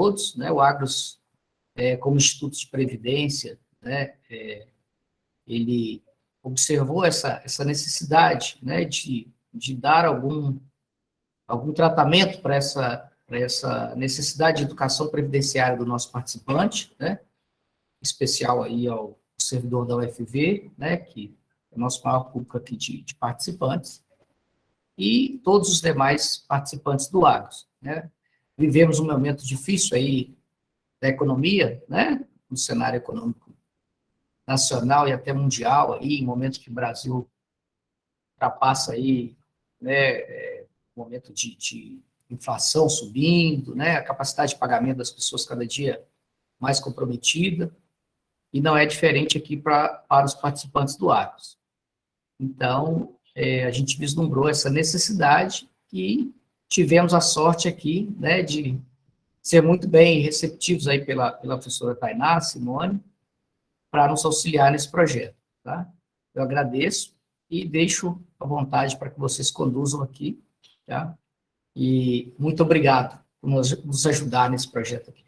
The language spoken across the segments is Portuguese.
todos, né? O Agros, como Instituto de Previdência, né? Ele observou essa necessidade, né? De dar algum tratamento para essa necessidade de educação previdenciária do nosso participante, né? Em especial aí ao servidor da UFV, né? Que é o nosso maior público aqui de participantes, e todos os demais participantes do Agros, né? Vivemos um momento difícil aí da economia, né? No cenário econômico nacional e até mundial, aí, em momentos que o Brasil ultrapassa aí, né? Momento de inflação subindo, né? A capacidade de pagamento das pessoas cada dia mais comprometida, e não é diferente aqui para os participantes do Agros. Então, a gente vislumbrou essa necessidade e tivemos a sorte aqui, né, de ser muito bem receptivos aí pela professora Tainá, Simone, para nos auxiliar nesse projeto, tá? Eu agradeço e deixo à vontade para que vocês conduzam aqui, tá? E muito obrigado por nos ajudar nesse projeto aqui.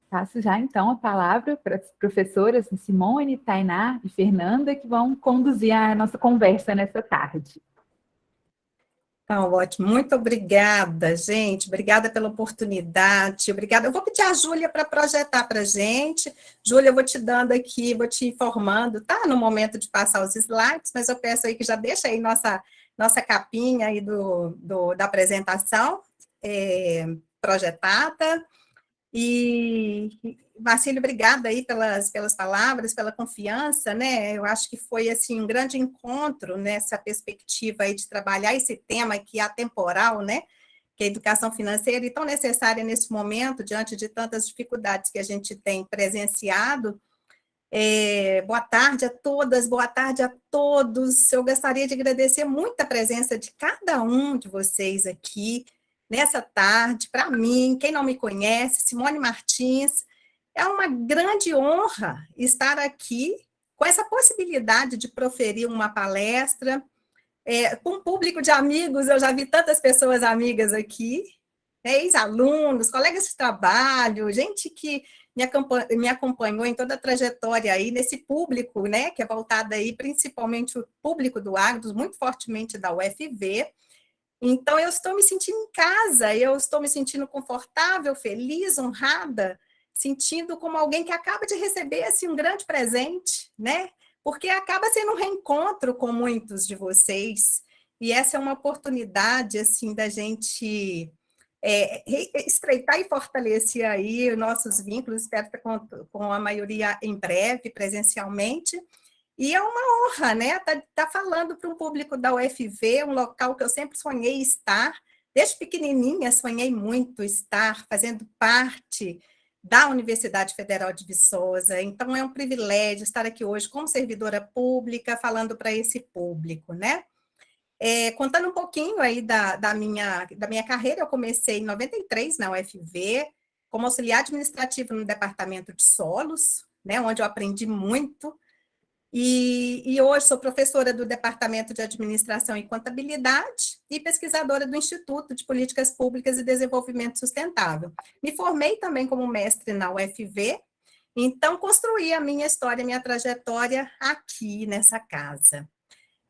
Passo já, então, a palavra para as professoras Simone, Tainá e Fernanda, que vão conduzir a nossa conversa nessa tarde. Então, ótimo. Muito obrigada, gente. Obrigada pela oportunidade. Obrigada. Eu vou pedir a Júlia para projetar para a gente. Júlia, eu vou te dando aqui, vou te informando, tá? No momento de passar os slides, mas eu peço aí que já deixa aí nossa capinha aí da apresentação projetada. E, Marcílio, obrigada aí pelas palavras, pela confiança, né? Eu acho que foi, assim, um grande encontro nessa perspectiva aí de trabalhar esse tema que é atemporal, né? Que é a educação financeira, e tão necessária nesse momento, diante de tantas dificuldades que a gente tem presenciado. Boa tarde a todas, boa tarde a todos. Eu gostaria de agradecer muito a presença de cada um de vocês aqui, nessa tarde. Para mim, quem não me conhece, Simone Martins, é uma grande honra estar aqui com essa possibilidade de proferir uma palestra, com um público de amigos. Eu já vi tantas pessoas amigas aqui, ex-alunos, colegas de trabalho, gente que me acompanhou em toda a trajetória aí, nesse público, né, que é voltado aí principalmente o público do Agros, muito fortemente da UFV. Então, eu estou me sentindo em casa, eu estou me sentindo confortável, feliz, honrada, sentindo como alguém que acaba de receber assim, um grande presente, né? Porque acaba sendo um reencontro com muitos de vocês, e essa é uma oportunidade assim, da gente estreitar e fortalecer aí os nossos vínculos, espero estar com a maioria em breve, presencialmente. E é uma honra, né, tá falando para um público da UFV, um local que eu sempre sonhei estar, desde pequenininha sonhei muito estar, fazendo parte da Universidade Federal de Viçosa. Então é um privilégio estar aqui hoje como servidora pública, falando para esse público, né? Contando um pouquinho aí da minha carreira, eu comecei em 93 na UFV, como auxiliar administrativo no departamento de solos, né, onde eu aprendi muito. E hoje sou professora do Departamento de Administração e Contabilidade e pesquisadora do Instituto de Políticas Públicas e Desenvolvimento Sustentável. Me formei também como mestre na UFV, então construí a minha história, a minha trajetória aqui nessa casa.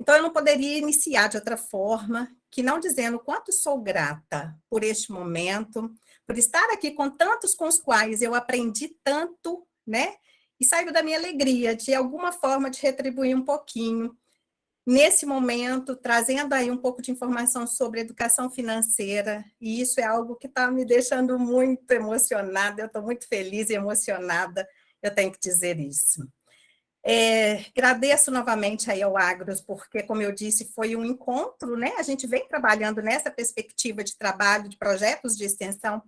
Então, eu não poderia iniciar de outra forma que não dizendo o quanto sou grata por este momento, por estar aqui com tantos com os quais eu aprendi tanto, né? E saiba da minha alegria, de alguma forma, de retribuir um pouquinho, nesse momento, trazendo aí um pouco de informação sobre educação financeira, e isso é algo que está me deixando muito emocionada, eu estou muito feliz e emocionada, eu tenho que dizer isso. Agradeço novamente aí ao Agros, porque, como eu disse, foi um encontro, né? A gente vem trabalhando nessa perspectiva de trabalho, de projetos de extensão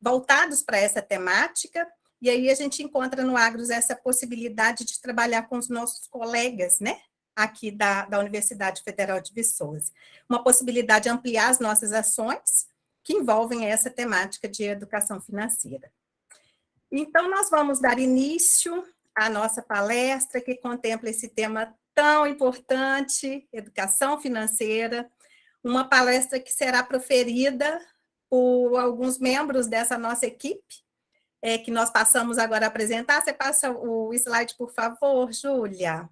voltados para essa temática, e aí a gente encontra no Agros essa possibilidade de trabalhar com os nossos colegas, né, aqui da Universidade Federal de Viçosa. Uma possibilidade de ampliar as nossas ações que envolvem essa temática de educação financeira. Então, nós vamos dar início à nossa palestra, que contempla esse tema tão importante, educação financeira. uma palestra que será proferida por alguns membros dessa nossa equipe, que nós passamos agora a apresentar. Você passa o slide, por favor, Júlia.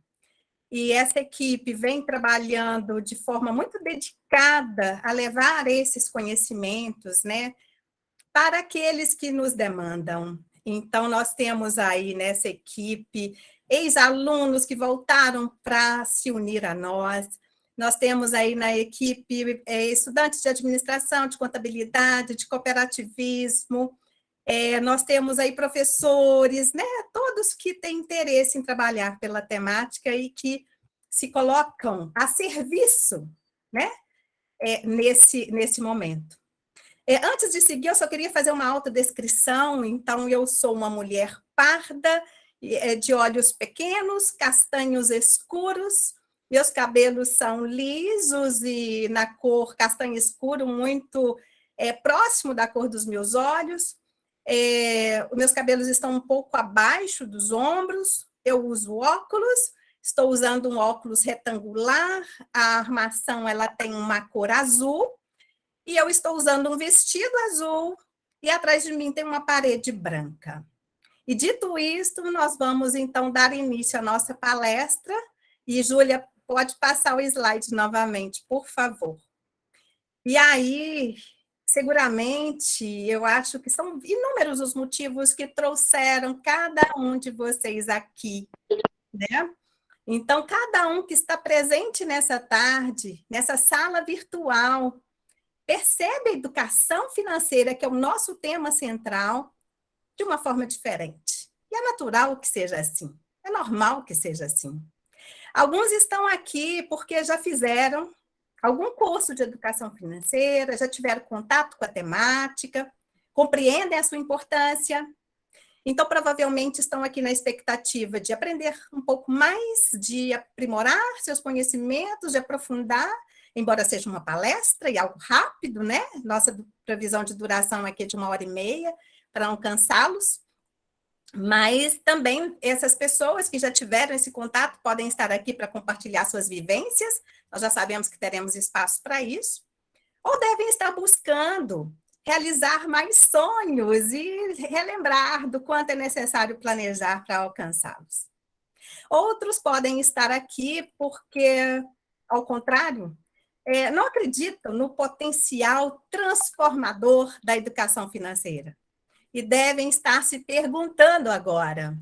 E essa equipe vem trabalhando de forma muito dedicada a levar esses conhecimentos, né, para aqueles que nos demandam. Então, nós temos aí nessa equipe ex-alunos que voltaram para se unir a nós. Nós temos aí na equipe estudantes de administração, de contabilidade, de cooperativismo. Nós temos aí professores, né, todos que têm interesse em trabalhar pela temática e que se colocam a serviço, né, nesse momento. Antes de seguir, eu só queria fazer uma autodescrição. Então, eu sou uma mulher parda, de olhos pequenos, castanhos escuros, meus cabelos são lisos e na cor castanho escuro, muito próximo da cor dos meus olhos. Os meus cabelos estão um pouco abaixo dos ombros, eu uso óculos, estou usando um óculos retangular, a armação ela tem uma cor azul, e eu estou usando um vestido azul, e atrás de mim tem uma parede branca. E dito isto, nós vamos então dar início à nossa palestra, e Júlia, pode passar o slide novamente, por favor. E aí, seguramente, eu acho que são inúmeros os motivos que trouxeram cada um de vocês aqui, né? Então, cada um que está presente nessa tarde, nessa sala virtual, percebe a educação financeira, que é o nosso tema central, de uma forma diferente. E é natural que seja assim, é normal que seja assim. Alguns estão aqui porque já fizeram algum curso de educação financeira, já tiveram contato com a temática, compreendem a sua importância. Então, provavelmente estão aqui na expectativa de aprender um pouco mais, de aprimorar seus conhecimentos, de aprofundar, embora seja uma palestra e algo rápido, né? Nossa previsão de duração aqui é de 1h30, para não cansá-los. Mas também essas pessoas que já tiveram esse contato podem estar aqui para compartilhar suas vivências, nós já sabemos que teremos espaço para isso, ou devem estar buscando realizar mais sonhos e relembrar do quanto é necessário planejar para alcançá-los. Outros podem estar aqui porque, ao contrário, não acreditam no potencial transformador da educação financeira. E devem estar se perguntando agora,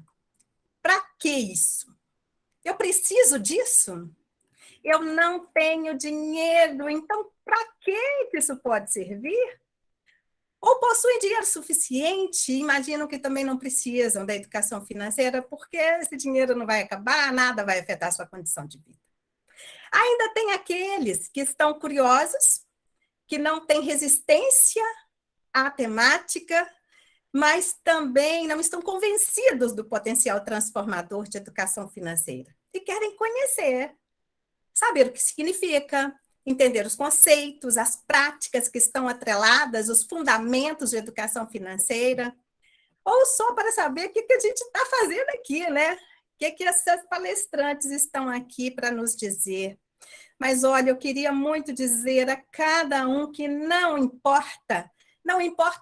para que isso? Eu preciso disso? Eu não tenho dinheiro, então para que isso pode servir? Ou possuem dinheiro suficiente, imaginam que também não precisam da educação financeira, porque esse dinheiro não vai acabar, nada vai afetar a sua condição de vida. Ainda tem aqueles que estão curiosos, que não têm resistência à temática, mas também não estão convencidos do potencial transformador de educação financeira. E querem conhecer, saber o que significa, entender os conceitos, as práticas que estão atreladas, os fundamentos de educação financeira, ou só para saber o que a gente está fazendo aqui, né? O que essas palestrantes estão aqui para nos dizer. Mas, olha, eu queria muito dizer a cada um que não importa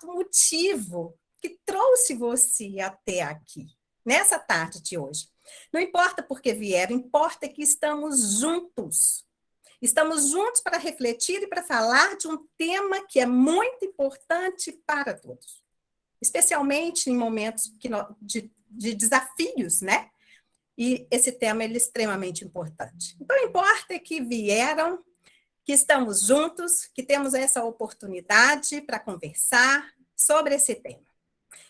o motivo que trouxe você até aqui, nessa tarde de hoje. Não importa porque vieram, importa que estamos juntos. Estamos juntos para refletir e para falar de um tema que é muito importante para todos, especialmente em momentos de desafios, né? E esse tema é extremamente importante. Então, importa que vieram, que estamos juntos, que temos essa oportunidade para conversar sobre esse tema.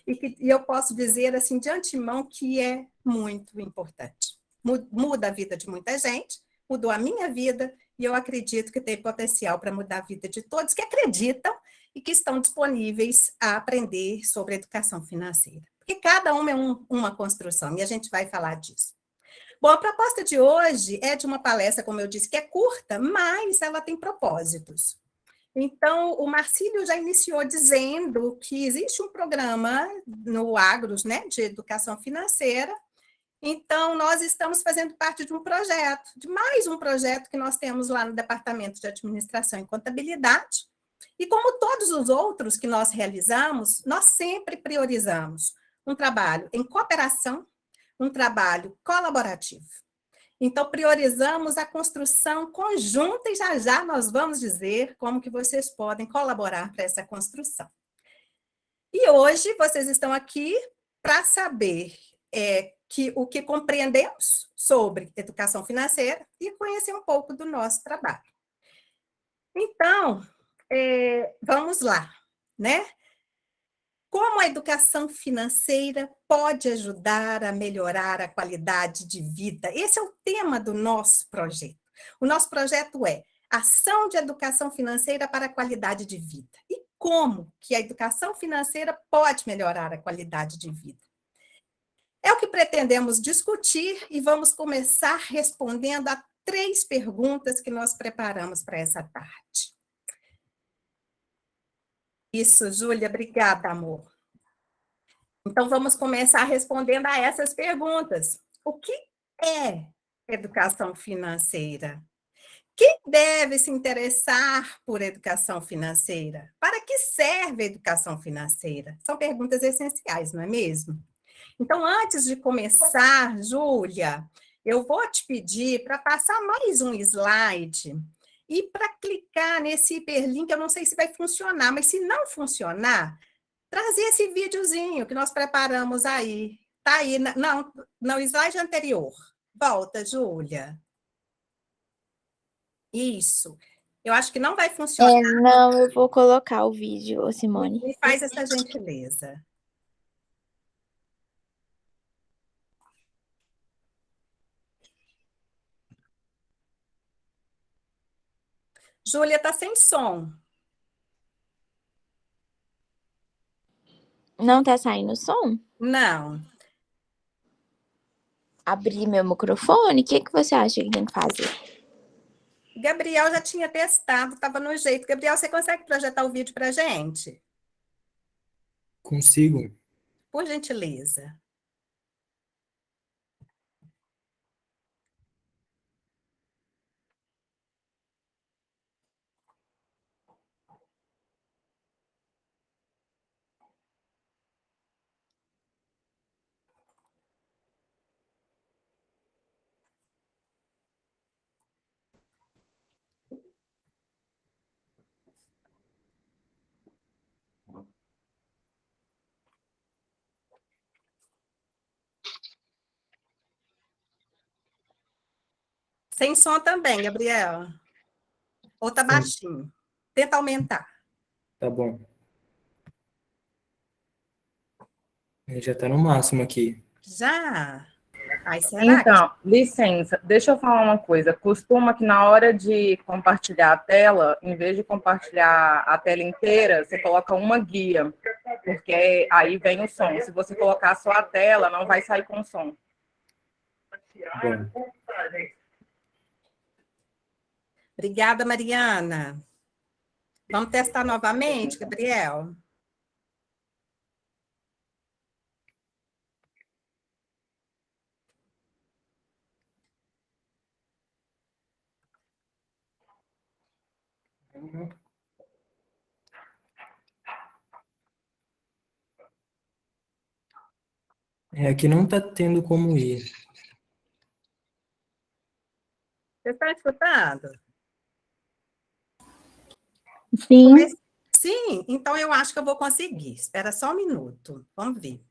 E eu posso dizer, assim, de antemão, que é muito importante. Muda a vida de muita gente, mudou a minha vida, e eu acredito que tem potencial para mudar a vida de todos que acreditam e que estão disponíveis a aprender sobre educação financeira. Porque cada uma é uma construção, e a gente vai falar disso. Bom, a proposta de hoje é de uma palestra, como eu disse, que é curta, mas ela tem propósitos. Então, o Marcílio já iniciou dizendo que existe um programa no Agros, né, de educação financeira, Então, nós estamos fazendo parte de um projeto, de mais um projeto que nós temos lá no Departamento de Administração e Contabilidade. E como todos os outros que nós realizamos, nós sempre priorizamos um trabalho em cooperação, um trabalho colaborativo. Então, priorizamos a construção conjunta e já já nós vamos dizer como que vocês podem colaborar para essa construção. E hoje vocês estão aqui para saber o que compreendemos sobre educação financeira e conhecer um pouco do nosso trabalho. Então, vamos lá, né? Como a educação financeira pode ajudar a melhorar a qualidade de vida? Esse é o tema do nosso projeto. O nosso projeto é Ação de Educação Financeira para a Qualidade de Vida. E como que a educação financeira pode melhorar a qualidade de vida? É o que pretendemos discutir e vamos começar respondendo a 3 perguntas que nós preparamos para essa tarde. Isso, Júlia, obrigada, amor. Então, vamos começar respondendo a essas perguntas. O que é educação financeira? Quem deve se interessar por educação financeira? Para que serve a educação financeira? São perguntas essenciais, não é mesmo? Então, antes de começar, Júlia, eu vou te pedir para passar mais um slide e para clicar nesse hiperlink, eu não sei se vai funcionar, mas se não funcionar, trazer esse videozinho que nós preparamos aí. Tá aí, não, no slide anterior. Volta, Júlia. Isso. Eu acho que não vai funcionar. Não, eu vou colocar o vídeo, ô Simone. Me faz essa gentileza. Júlia, está sem som. Não tá saindo som? Não. Abrir meu microfone? O que você acha que tem que fazer? Gabriel já tinha testado, estava no jeito. Gabriel, você consegue projetar o vídeo para a gente? Consigo. Por gentileza. Sem som também, Gabriel. Ou tá baixinho? Tenta aumentar. Tá bom. Já tá no máximo aqui. Já? Ai, será Então, licença, deixa eu falar uma coisa. Costuma que na hora de compartilhar a tela, em vez de compartilhar a tela inteira, você coloca uma guia, porque aí vem o som. Se você colocar só a tela, não vai sair com som. Bom, Obrigada, Mariana. Vamos testar novamente, Gabriel? aqui não tá tendo como ir. Você está escutando? Sim. Sim, então eu acho que eu vou conseguir. Espera só um minuto. Vamos ver.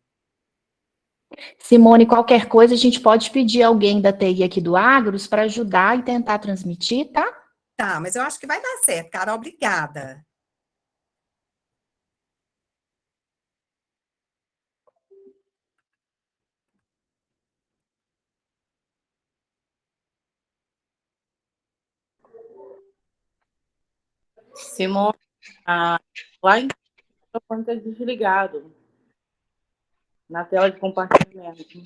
Simone, qualquer coisa, a gente pode pedir alguém da TI aqui do Agros para ajudar e tentar transmitir, tá? Tá, mas eu acho que vai dar certo, Carol. Obrigada. Simone, lá em o microfone está desligado na tela de compartilhamento.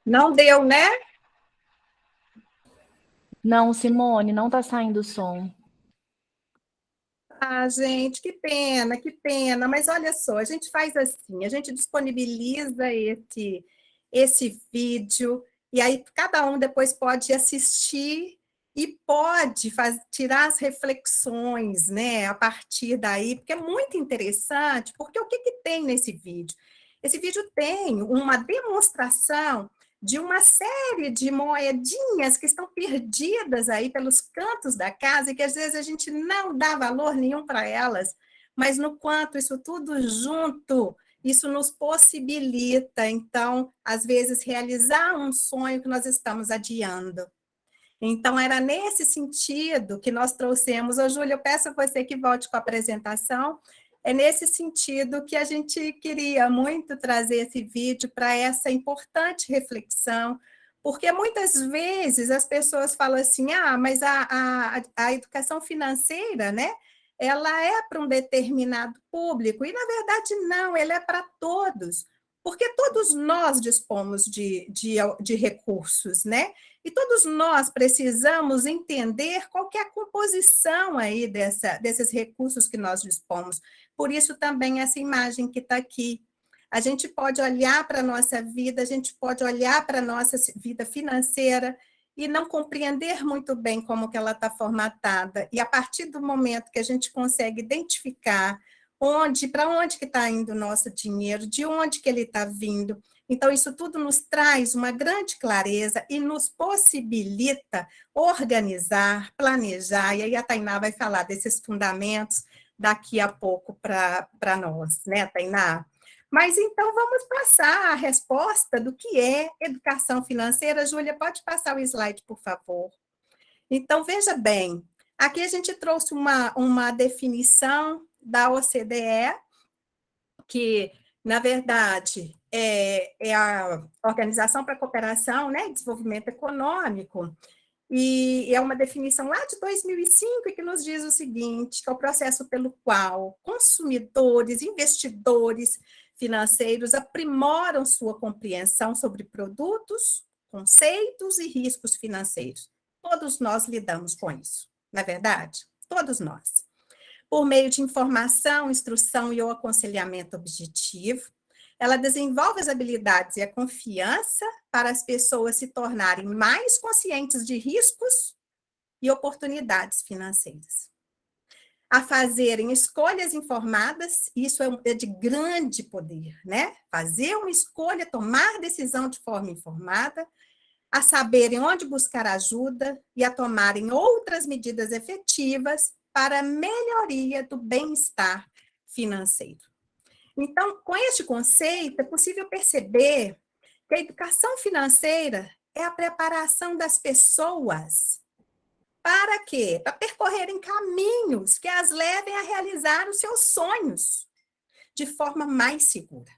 Não deu, né? Não, Simone, não está saindo o som. Ah, gente, que pena. Mas olha só, a gente faz assim, a gente disponibiliza esse vídeo, e aí cada um depois pode assistir e pode tirar as reflexões, né, a partir daí, porque é muito interessante, porque o que que tem nesse vídeo? Esse vídeo tem uma demonstração de uma série de moedinhas que estão perdidas aí pelos cantos da casa e que às vezes a gente não dá valor nenhum para elas, mas no quanto isso tudo junto, isso nos possibilita, então, às vezes, realizar um sonho que nós estamos adiando. Então, era nesse sentido que nós trouxemos. Ô, Júlia, eu peço a você que volte com a apresentação. É nesse sentido que a gente queria muito trazer esse vídeo para essa importante reflexão, porque muitas vezes as pessoas falam assim, mas a educação financeira, né, ela é para um determinado público, e na verdade não, ela é para todos, porque todos nós dispomos de recursos, né? E todos nós precisamos entender qual que é a composição aí desses recursos que nós dispomos. Por isso também essa imagem que está aqui. A gente pode olhar para a nossa vida, a gente pode olhar para a nossa vida financeira e não compreender muito bem como que ela está formatada. E a partir do momento que a gente consegue identificar para onde que está indo o nosso dinheiro, de onde que ele está vindo, então isso tudo nos traz uma grande clareza e nos possibilita organizar, planejar, e aí a Tainá vai falar desses fundamentos daqui a pouco para nós, né, Tainá? Mas então vamos passar a resposta do que é educação financeira. Júlia, pode passar o slide, por favor. Então, veja bem, aqui a gente trouxe uma definição da OCDE, que, na verdade, é a Organização para a Cooperação, né, e Desenvolvimento Econômico, e é uma definição lá de 2005 que nos diz o seguinte, que é o processo pelo qual consumidores, investidores financeiros aprimoram sua compreensão sobre produtos, conceitos e riscos financeiros. Todos nós lidamos com isso, não é verdade? Todos nós. Por meio de informação, instrução e o aconselhamento objetivo, ela desenvolve as habilidades e a confiança para as pessoas se tornarem mais conscientes de riscos e oportunidades financeiras. A fazerem escolhas informadas, isso é de grande poder, né? Fazer uma escolha, tomar decisão de forma informada, a saberem onde buscar ajuda e a tomarem outras medidas efetivas para a melhoria do bem-estar financeiro. Então, com este conceito, é possível perceber que a educação financeira é a preparação das pessoas para quê? Para percorrerem caminhos que as levem a realizar os seus sonhos de forma mais segura.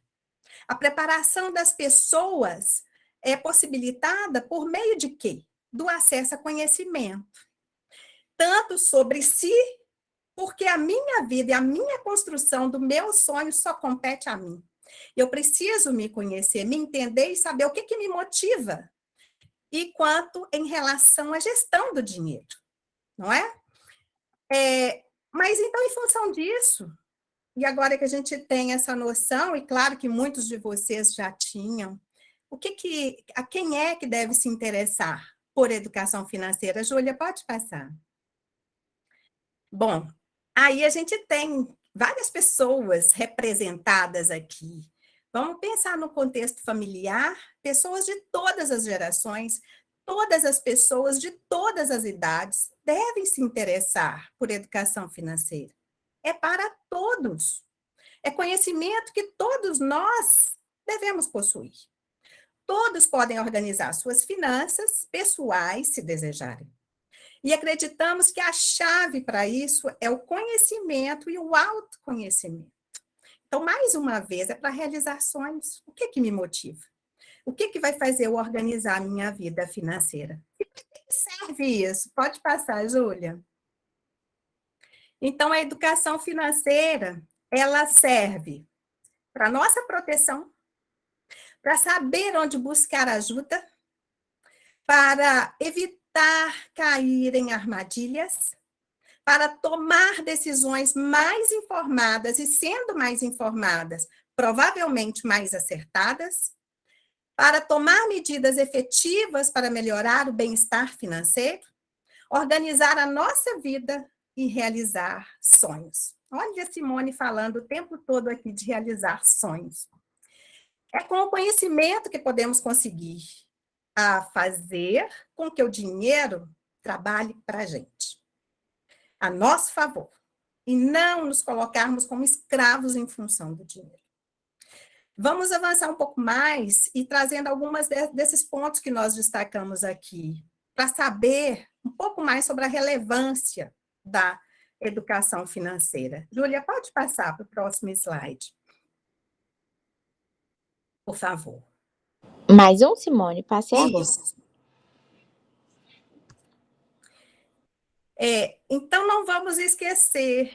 A preparação das pessoas é possibilitada por meio de quê? Do acesso a conhecimento. Tanto sobre si, porque a minha vida e a minha construção do meu sonho só compete a mim. Eu preciso me conhecer, me entender e saber o que me motiva. E quanto em relação à gestão do dinheiro, não é? Mas então, em função disso, e agora que a gente tem essa noção, e claro que muitos de vocês já tinham, a quem é que deve se interessar por educação financeira? Júlia, pode passar. Bom, aí a gente tem várias pessoas representadas aqui. Vamos pensar no contexto familiar, pessoas de todas as gerações, todas as pessoas de todas as idades devem se interessar por educação financeira. É para todos. É conhecimento que todos nós devemos possuir. Todos podem organizar suas finanças pessoais, se desejarem. E acreditamos que a chave para isso é o conhecimento e o autoconhecimento. Então, mais uma vez, é para realizar sonhos. O que me motiva? O que vai fazer eu organizar a minha vida financeira? E para que serve isso? Pode passar, Júlia. Então, a educação financeira, ela serve para nossa proteção, para saber onde buscar ajuda, para evitar evitar cair em armadilhas, para tomar decisões mais informadas e, sendo mais informadas, provavelmente mais acertadas, para tomar medidas efetivas para melhorar o bem-estar financeiro, organizar a nossa vida e realizar sonhos. Olha a Simone falando o tempo todo aqui de realizar sonhos. É com o conhecimento que podemos conseguir a fazer com que o dinheiro trabalhe para a gente, a nosso favor, e não nos colocarmos como escravos em função do dinheiro. Vamos avançar um pouco mais e trazendo algumas desses pontos que nós destacamos aqui, para saber um pouco mais sobre a relevância da educação financeira. Júlia, pode passar para o próximo slide, por favor. Mais um, Simone, passei agora. Isso. Então, não vamos esquecer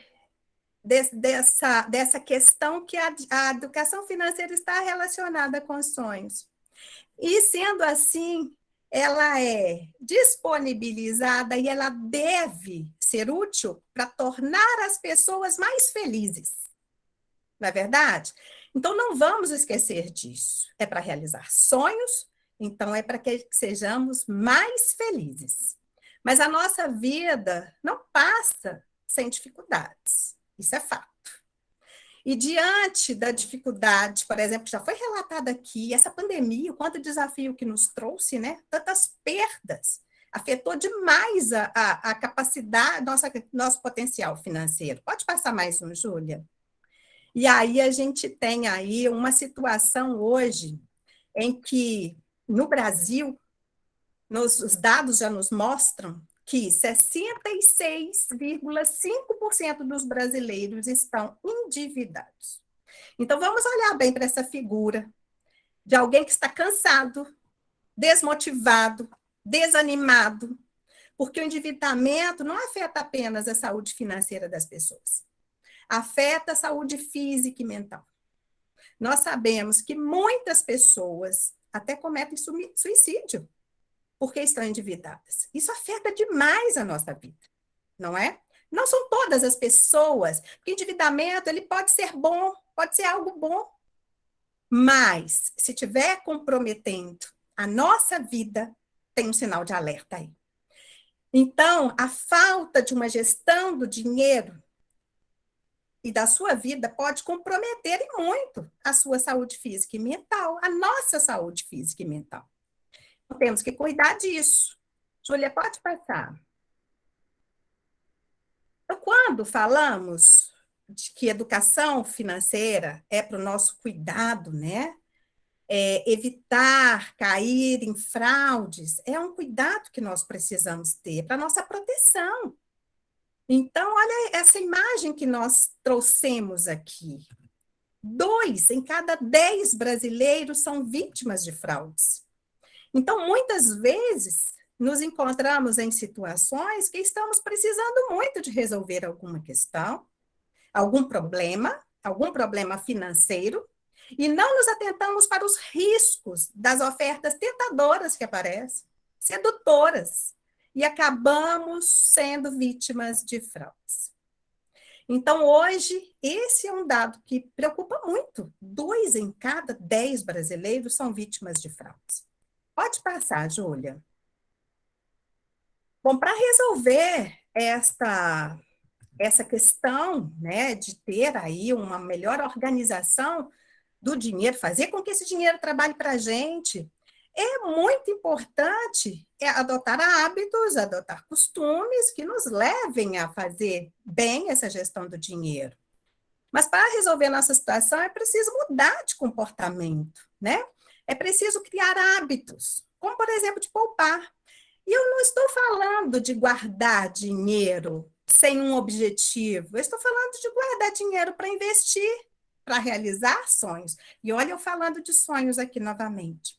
dessa questão que a educação financeira está relacionada com sonhos. E, sendo assim, ela é disponibilizada e ela deve ser útil para tornar as pessoas mais felizes. Não é verdade? Então, não vamos esquecer disso. É para realizar sonhos, então é para que sejamos mais felizes. Mas a nossa vida não passa sem dificuldades. Isso é fato. E diante da dificuldade, por exemplo, que já foi relatada aqui, essa pandemia, o quanto desafio que nos trouxe, né? Tantas perdas, afetou demais a capacidade, nosso potencial financeiro. Pode passar mais um, Júlia? E aí a gente tem aí uma situação hoje em que, no Brasil, os dados já nos mostram que 66,5% dos brasileiros estão endividados. Então, vamos olhar bem para essa figura de alguém que está cansado, desmotivado, desanimado, porque o endividamento não afeta apenas a saúde financeira das pessoas, afeta a saúde física e mental. Nós sabemos que muitas pessoas até cometem suicídio porque estão endividadas. Isso afeta demais a nossa vida, não é? Não são todas as pessoas, porque endividamento ele pode ser bom, pode ser algo bom, mas se estiver comprometendo a nossa vida, tem um sinal de alerta aí. Então, a falta de uma gestão do dinheiro e da sua vida pode comprometer muito a sua saúde física e mental, a nossa saúde física e mental. Temos que cuidar disso. Júlia, pode passar. Então, quando falamos de que educação financeira é para o nosso cuidado, né? Evitar cair em fraudes, é um cuidado que nós precisamos ter para a nossa proteção. Então, olha essa imagem que nós trouxemos aqui. 2 em cada 10 brasileiros são vítimas de fraudes. Então, muitas vezes, nos encontramos em situações que estamos precisando muito de resolver alguma questão, algum problema financeiro, e não nos atentamos para os riscos das ofertas tentadoras que aparecem, sedutoras, e acabamos sendo vítimas de fraudes. Então, hoje, esse é um dado que preocupa muito. 2 em cada 10 brasileiros são vítimas de fraudes. Pode passar, Júlia. Bom, para resolver essa questão, né, de ter aí uma melhor organização do dinheiro, fazer com que esse dinheiro trabalhe para a gente, é muito importante adotar hábitos, adotar costumes que nos levem a fazer bem essa gestão do dinheiro. Mas para resolver nossa situação é preciso mudar de comportamento, né? É preciso criar hábitos, como, por exemplo, de poupar. E eu não estou falando de guardar dinheiro sem um objetivo, eu estou falando de guardar dinheiro para investir, para realizar sonhos. E olha eu falando de sonhos aqui novamente.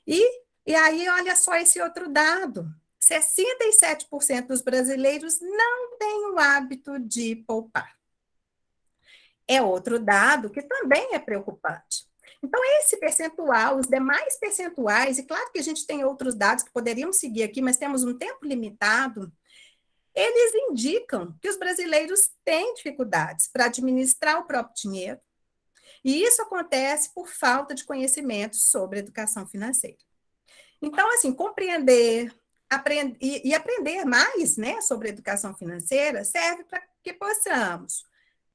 E aí, olha só esse outro dado. 67% dos brasileiros não têm o hábito de poupar. É outro dado que também é preocupante. Então, esse percentual, os demais percentuais, e claro que a gente tem outros dados que poderíamos seguir aqui, mas temos um tempo limitado, eles indicam que os brasileiros têm dificuldades para administrar o próprio dinheiro, e isso acontece por falta de conhecimento sobre educação financeira. Então, assim, compreender aprender mais, né, sobre educação financeira serve para que possamos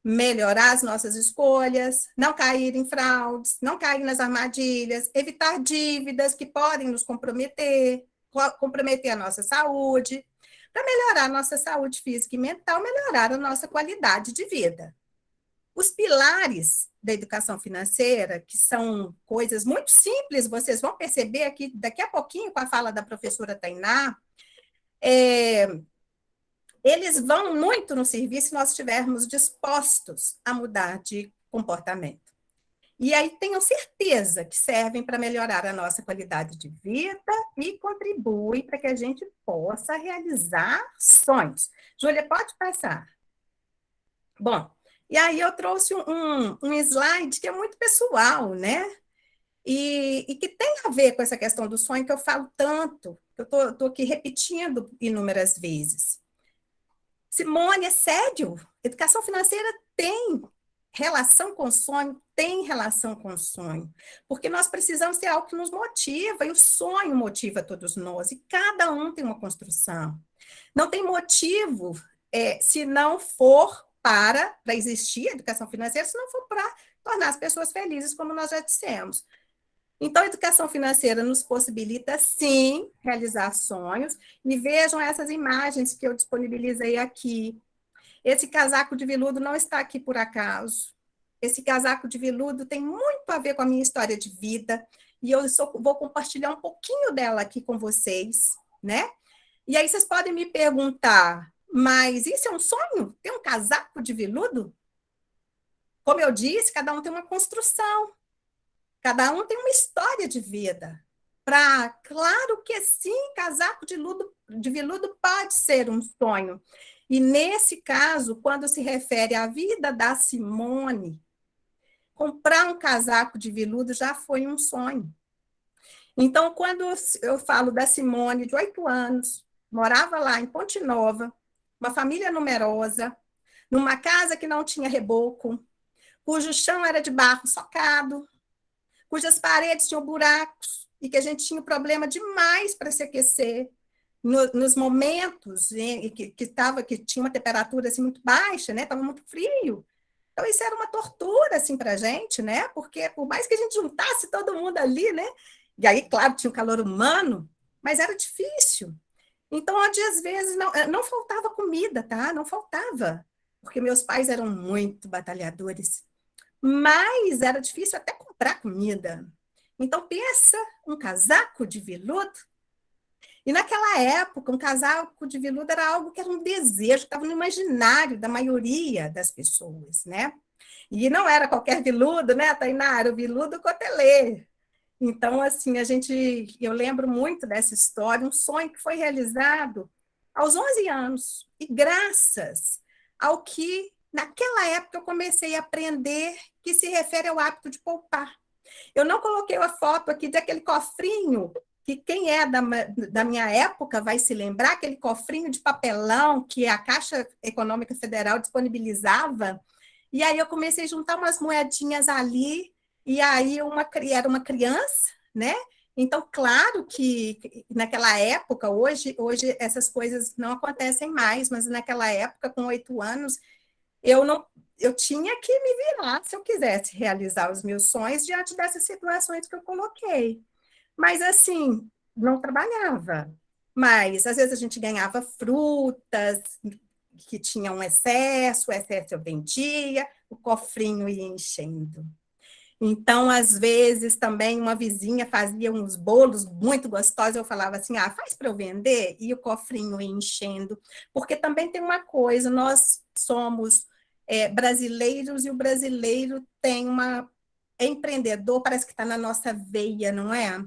melhorar as nossas escolhas, não cair em fraudes, não cair nas armadilhas, evitar dívidas que podem nos comprometer a nossa saúde, para melhorar a nossa saúde física e mental, melhorar a nossa qualidade de vida. Os pilares da educação financeira, que são coisas muito simples, vocês vão perceber aqui daqui a pouquinho com a fala da professora Tainá, eles vão muito no serviço se nós estivermos dispostos a mudar de comportamento. E aí tenho certeza que servem para melhorar a nossa qualidade de vida e contribuem para que a gente possa realizar sonhos. Júlia, pode passar. Bom, e aí eu trouxe um slide que é muito pessoal, né? E que tem a ver com essa questão do sonho que eu falo tanto, que eu estou aqui repetindo inúmeras vezes. Simone, é sério, educação financeira tem relação com sonho, porque nós precisamos ter algo que nos motiva, e o sonho motiva todos nós, e cada um tem uma construção. Não tem motivo se não for para existir a educação financeira, se não for para tornar as pessoas felizes, como nós já dissemos. Então, a educação financeira nos possibilita, sim, realizar sonhos, e vejam essas imagens que eu disponibilizei aqui. Esse casaco de veludo não está aqui por acaso. Esse casaco de veludo tem muito a ver com a minha história de vida, e eu vou compartilhar um pouquinho dela aqui com vocês, né? E aí vocês podem me perguntar, mas isso é um sonho? Ter um casaco de veludo? Como eu disse, cada um tem uma construção. Cada um tem uma história de vida. Claro que sim, casaco de veludo pode ser um sonho. E nesse caso, quando se refere à vida da Simone, comprar um casaco de veludo já foi um sonho. Então, quando eu falo da Simone, de 8 anos, morava lá em Ponte Nova, uma família numerosa, numa casa que não tinha reboco, cujo chão era de barro socado, cujas paredes tinham buracos e que a gente tinha problema demais para se aquecer nos momentos que tinha uma temperatura assim, muito baixa, né? Estava muito frio. Então, isso era uma tortura assim, para a gente, né? Porque por mais que a gente juntasse todo mundo ali, né? E aí, claro, tinha o calor humano, mas era difícil. Então, às vezes, não faltava comida, tá? Não faltava, porque meus pais eram muito batalhadores. Mas era difícil até comprar comida. Então, pensa, um casaco de veludo. E naquela época, um casaco de veludo era algo que era um desejo, que estava no imaginário da maioria das pessoas, né? E não era qualquer veludo, né, Tainá? Era o veludo cotelê. Então, assim, eu lembro muito dessa história, um sonho que foi realizado aos 11 anos. E graças ao que naquela época eu comecei a aprender, que se refere ao hábito de poupar. Eu não coloquei a foto aqui daquele cofrinho, que quem é da minha época vai se lembrar, aquele cofrinho de papelão que a Caixa Econômica Federal disponibilizava, e aí eu comecei a juntar umas moedinhas ali, e aí era uma criança, né? Então, claro que naquela época, hoje essas coisas não acontecem mais, mas naquela época, com 8 anos, eu tinha que me virar se eu quisesse realizar os meus sonhos diante dessas situações que eu coloquei. Mas, assim, não trabalhava. Mas, às vezes, a gente ganhava frutas que tinham o excesso eu vendia, o cofrinho ia enchendo. Então, às vezes, também uma vizinha fazia uns bolos muito gostosos, eu falava assim, faz para eu vender, e o cofrinho ia enchendo. Porque também tem uma coisa, nós somos brasileiros, e o brasileiro é empreendedor, parece que está na nossa veia, não é?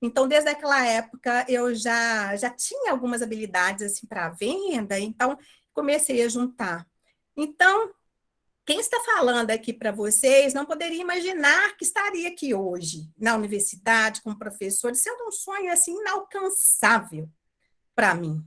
Então, desde aquela época, eu já tinha algumas habilidades assim, para venda, então comecei a juntar. Então, quem está falando aqui para vocês não poderia imaginar que estaria aqui hoje, na universidade, com professores, sendo um sonho assim inalcançável para mim.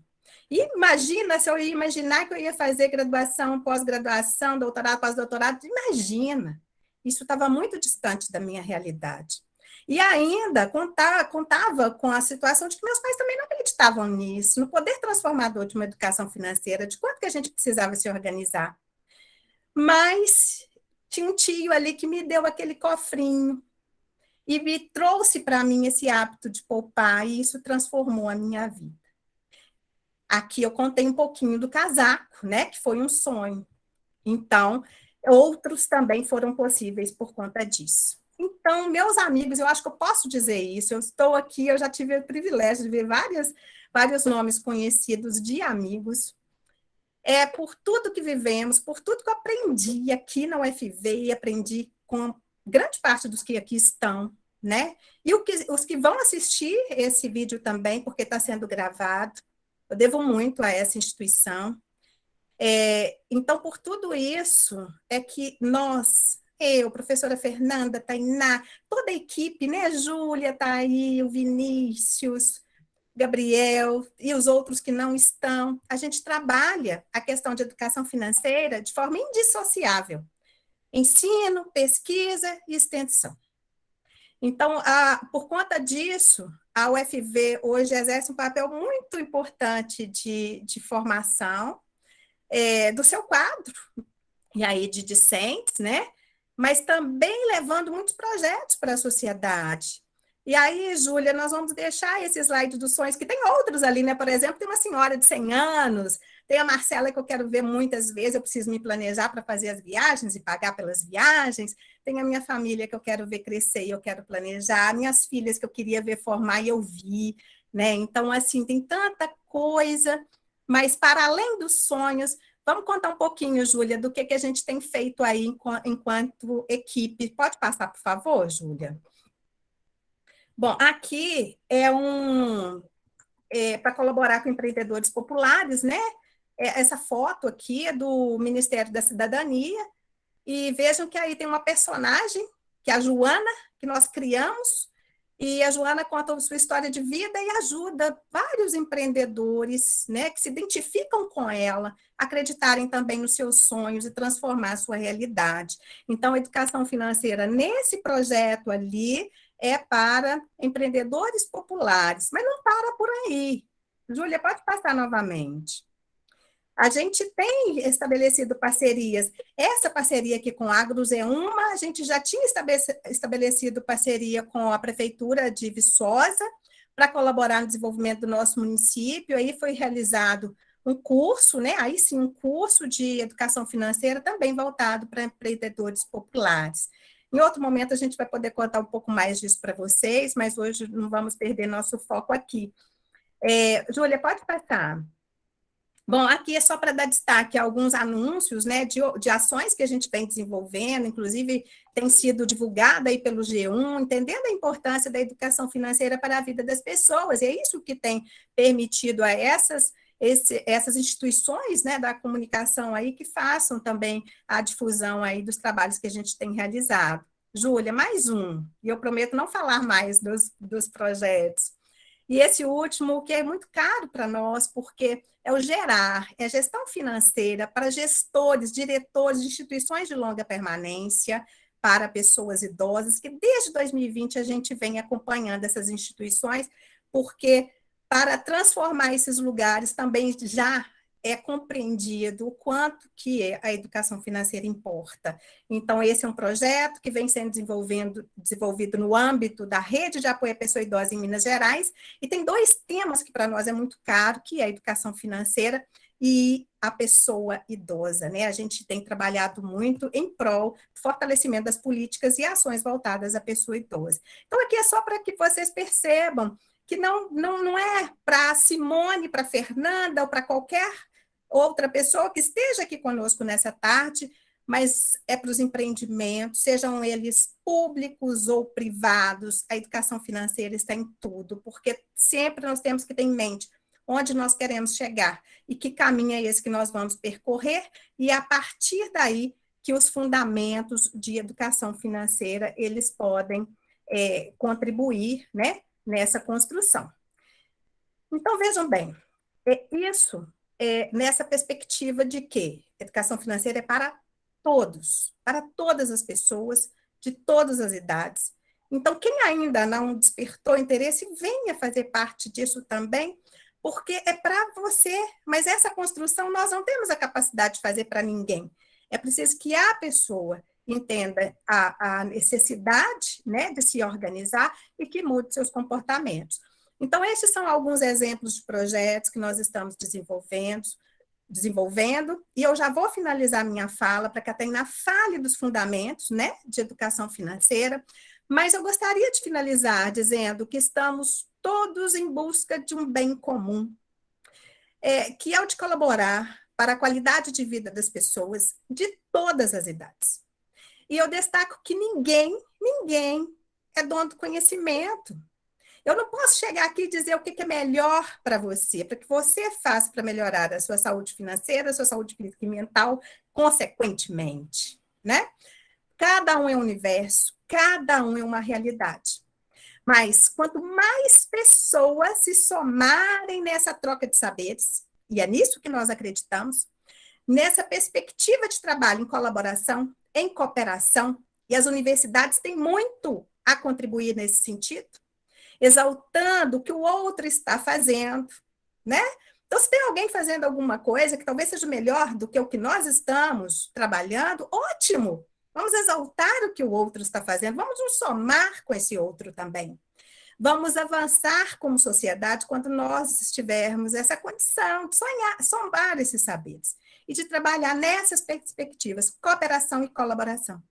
E imagina se eu ia imaginar que eu ia fazer graduação, pós-graduação, doutorado, pós-doutorado, imagina. Isso estava muito distante da minha realidade. E ainda contava com a situação de que meus pais também não acreditavam nisso, no poder transformador de uma educação financeira, de quanto que a gente precisava se organizar. Mas tinha um tio ali que me deu aquele cofrinho e me trouxe para mim esse hábito de poupar, e isso transformou a minha vida. Aqui eu contei um pouquinho do casaco, né, que foi um sonho. Então, outros também foram possíveis por conta disso. Então, meus amigos, eu acho que eu posso dizer isso, eu estou aqui, eu já tive o privilégio de ver vários nomes conhecidos de amigos, por tudo que vivemos, por tudo que eu aprendi aqui na UFV, e aprendi com grande parte dos que aqui estão, né? E os que vão assistir esse vídeo também, porque está sendo gravado, eu devo muito a essa instituição. Então, por tudo isso, é que nós, eu, professora Fernanda, Tainá, toda a equipe, né? Júlia está aí, o Vinícius, Gabriel e os outros que não estão, a gente trabalha a questão de educação financeira de forma indissociável. Ensino, pesquisa e extensão. Então, por conta disso, a UFV hoje exerce um papel muito importante de formação do seu quadro, e aí de discentes, né? Mas também levando muitos projetos para a sociedade. E aí, Júlia, nós vamos deixar esse slide dos sonhos, que tem outros ali, né? Por exemplo, tem uma senhora de 100 anos, tem a Marcela, que eu quero ver muitas vezes, eu preciso me planejar para fazer as viagens e pagar pelas viagens, tem a minha família que eu quero ver crescer e eu quero planejar, minhas filhas que eu queria ver formar e eu vi, né? Então, assim, tem tanta coisa, mas para além dos sonhos, vamos contar um pouquinho, Júlia, do que a gente tem feito aí enquanto equipe. Pode passar, por favor, Júlia? Bom, aqui para colaborar com empreendedores populares, né? Essa foto aqui é do Ministério da Cidadania, e vejam que aí tem uma personagem, que é a Joana, que nós criamos, e a Joana conta a sua história de vida e ajuda vários empreendedores, né, que se identificam com ela, acreditarem também nos seus sonhos e transformar a sua realidade. Então, a educação financeira nesse projeto ali é para empreendedores populares, mas não para por aí. Júlia, pode passar novamente. A gente tem estabelecido parcerias. Essa parceria aqui com a Agrus é uma, a gente já tinha estabelecido parceria com a Prefeitura de Viçosa para colaborar no desenvolvimento do nosso município. Aí foi realizado um curso, né? Aí sim, um curso de educação financeira também voltado para empreendedores populares. Em outro momento, a gente vai poder contar um pouco mais disso para vocês, mas hoje não vamos perder nosso foco aqui. Júlia, pode passar. Bom, aqui é só para dar destaque a alguns anúncios, né, de ações que a gente vem desenvolvendo, inclusive tem sido divulgada aí pelo G1, entendendo a importância da educação financeira para a vida das pessoas, e é isso que tem permitido a essas instituições, né, da comunicação aí que façam também a difusão aí dos trabalhos que a gente tem realizado. Júlia, mais um, e eu prometo não falar mais dos projetos. E esse último, que é muito caro para nós, porque é o GERAR, é a gestão financeira para gestores, diretores de instituições de longa permanência para pessoas idosas, que desde 2020 a gente vem acompanhando essas instituições, porque para transformar esses lugares também já é compreendido o quanto que a educação financeira importa. Então, esse é um projeto que vem sendo desenvolvido no âmbito da Rede de Apoio à Pessoa Idosa em Minas Gerais, e tem dois temas que para nós é muito caro, que é a educação financeira e a pessoa idosa, né? A gente tem trabalhado muito em prol do fortalecimento das políticas e ações voltadas à pessoa idosa. Então, aqui é só para que vocês percebam que não é para a Simone, para a Fernanda ou para qualquer outra pessoa que esteja aqui conosco nessa tarde, mas é para os empreendimentos, sejam eles públicos ou privados, a educação financeira está em tudo, porque sempre nós temos que ter em mente onde nós queremos chegar e que caminho é esse que nós vamos percorrer, e a partir daí que os fundamentos de educação financeira, eles podem contribuir, né, nessa construção. Então, vejam bem, isso nessa perspectiva de que educação financeira é para todos, para todas as pessoas, de todas as idades. Então, quem ainda não despertou interesse, venha fazer parte disso também, porque é para você, mas essa construção nós não temos a capacidade de fazer para ninguém. É preciso que a pessoa entenda a necessidade, né, de se organizar e que mude seus comportamentos. Então, esses são alguns exemplos de projetos que nós estamos desenvolvendo, e eu já vou finalizar minha fala para que a Tainá fale dos fundamentos, né, de educação financeira, mas eu gostaria de finalizar dizendo que estamos todos em busca de um bem comum, que é o de colaborar para a qualidade de vida das pessoas de todas as idades. E eu destaco que ninguém é dono do conhecimento. Eu não posso chegar aqui e dizer o que é melhor para você, para que você faça para melhorar a sua saúde financeira, a sua saúde física e mental, consequentemente, né? Cada um é um universo, cada um é uma realidade. Mas quanto mais pessoas se somarem nessa troca de saberes, e é nisso que nós acreditamos, nessa perspectiva de trabalho em colaboração, em cooperação, e as universidades têm muito a contribuir nesse sentido, exaltando o que o outro está fazendo, né? Então, se tem alguém fazendo alguma coisa que talvez seja melhor do que o que nós estamos trabalhando, ótimo! Vamos exaltar o que o outro está fazendo, vamos nos somar com esse outro também. Vamos avançar como sociedade quando nós tivermos essa condição de somar esses saberes e de trabalhar nessas perspectivas, cooperação e colaboração.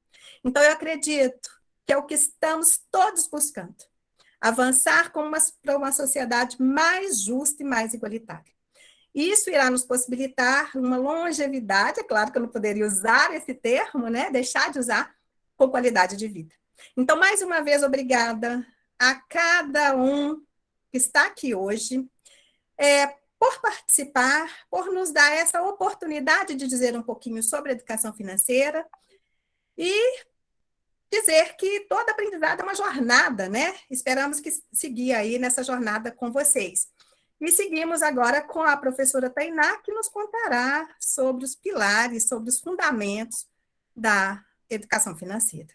Então, eu acredito que é o que estamos todos buscando, avançar para uma sociedade mais justa e mais igualitária. Isso irá nos possibilitar uma longevidade, é claro que eu não poderia usar esse termo, né? Deixar de usar, com qualidade de vida. Então, mais uma vez, obrigada a cada um que está aqui hoje, por participar, por nos dar essa oportunidade de dizer um pouquinho sobre educação financeira e dizer que toda aprendizado é uma jornada, né? Esperamos que seguir aí nessa jornada com vocês. E seguimos agora com a professora Tainá, que nos contará sobre os pilares, sobre os fundamentos da educação financeira.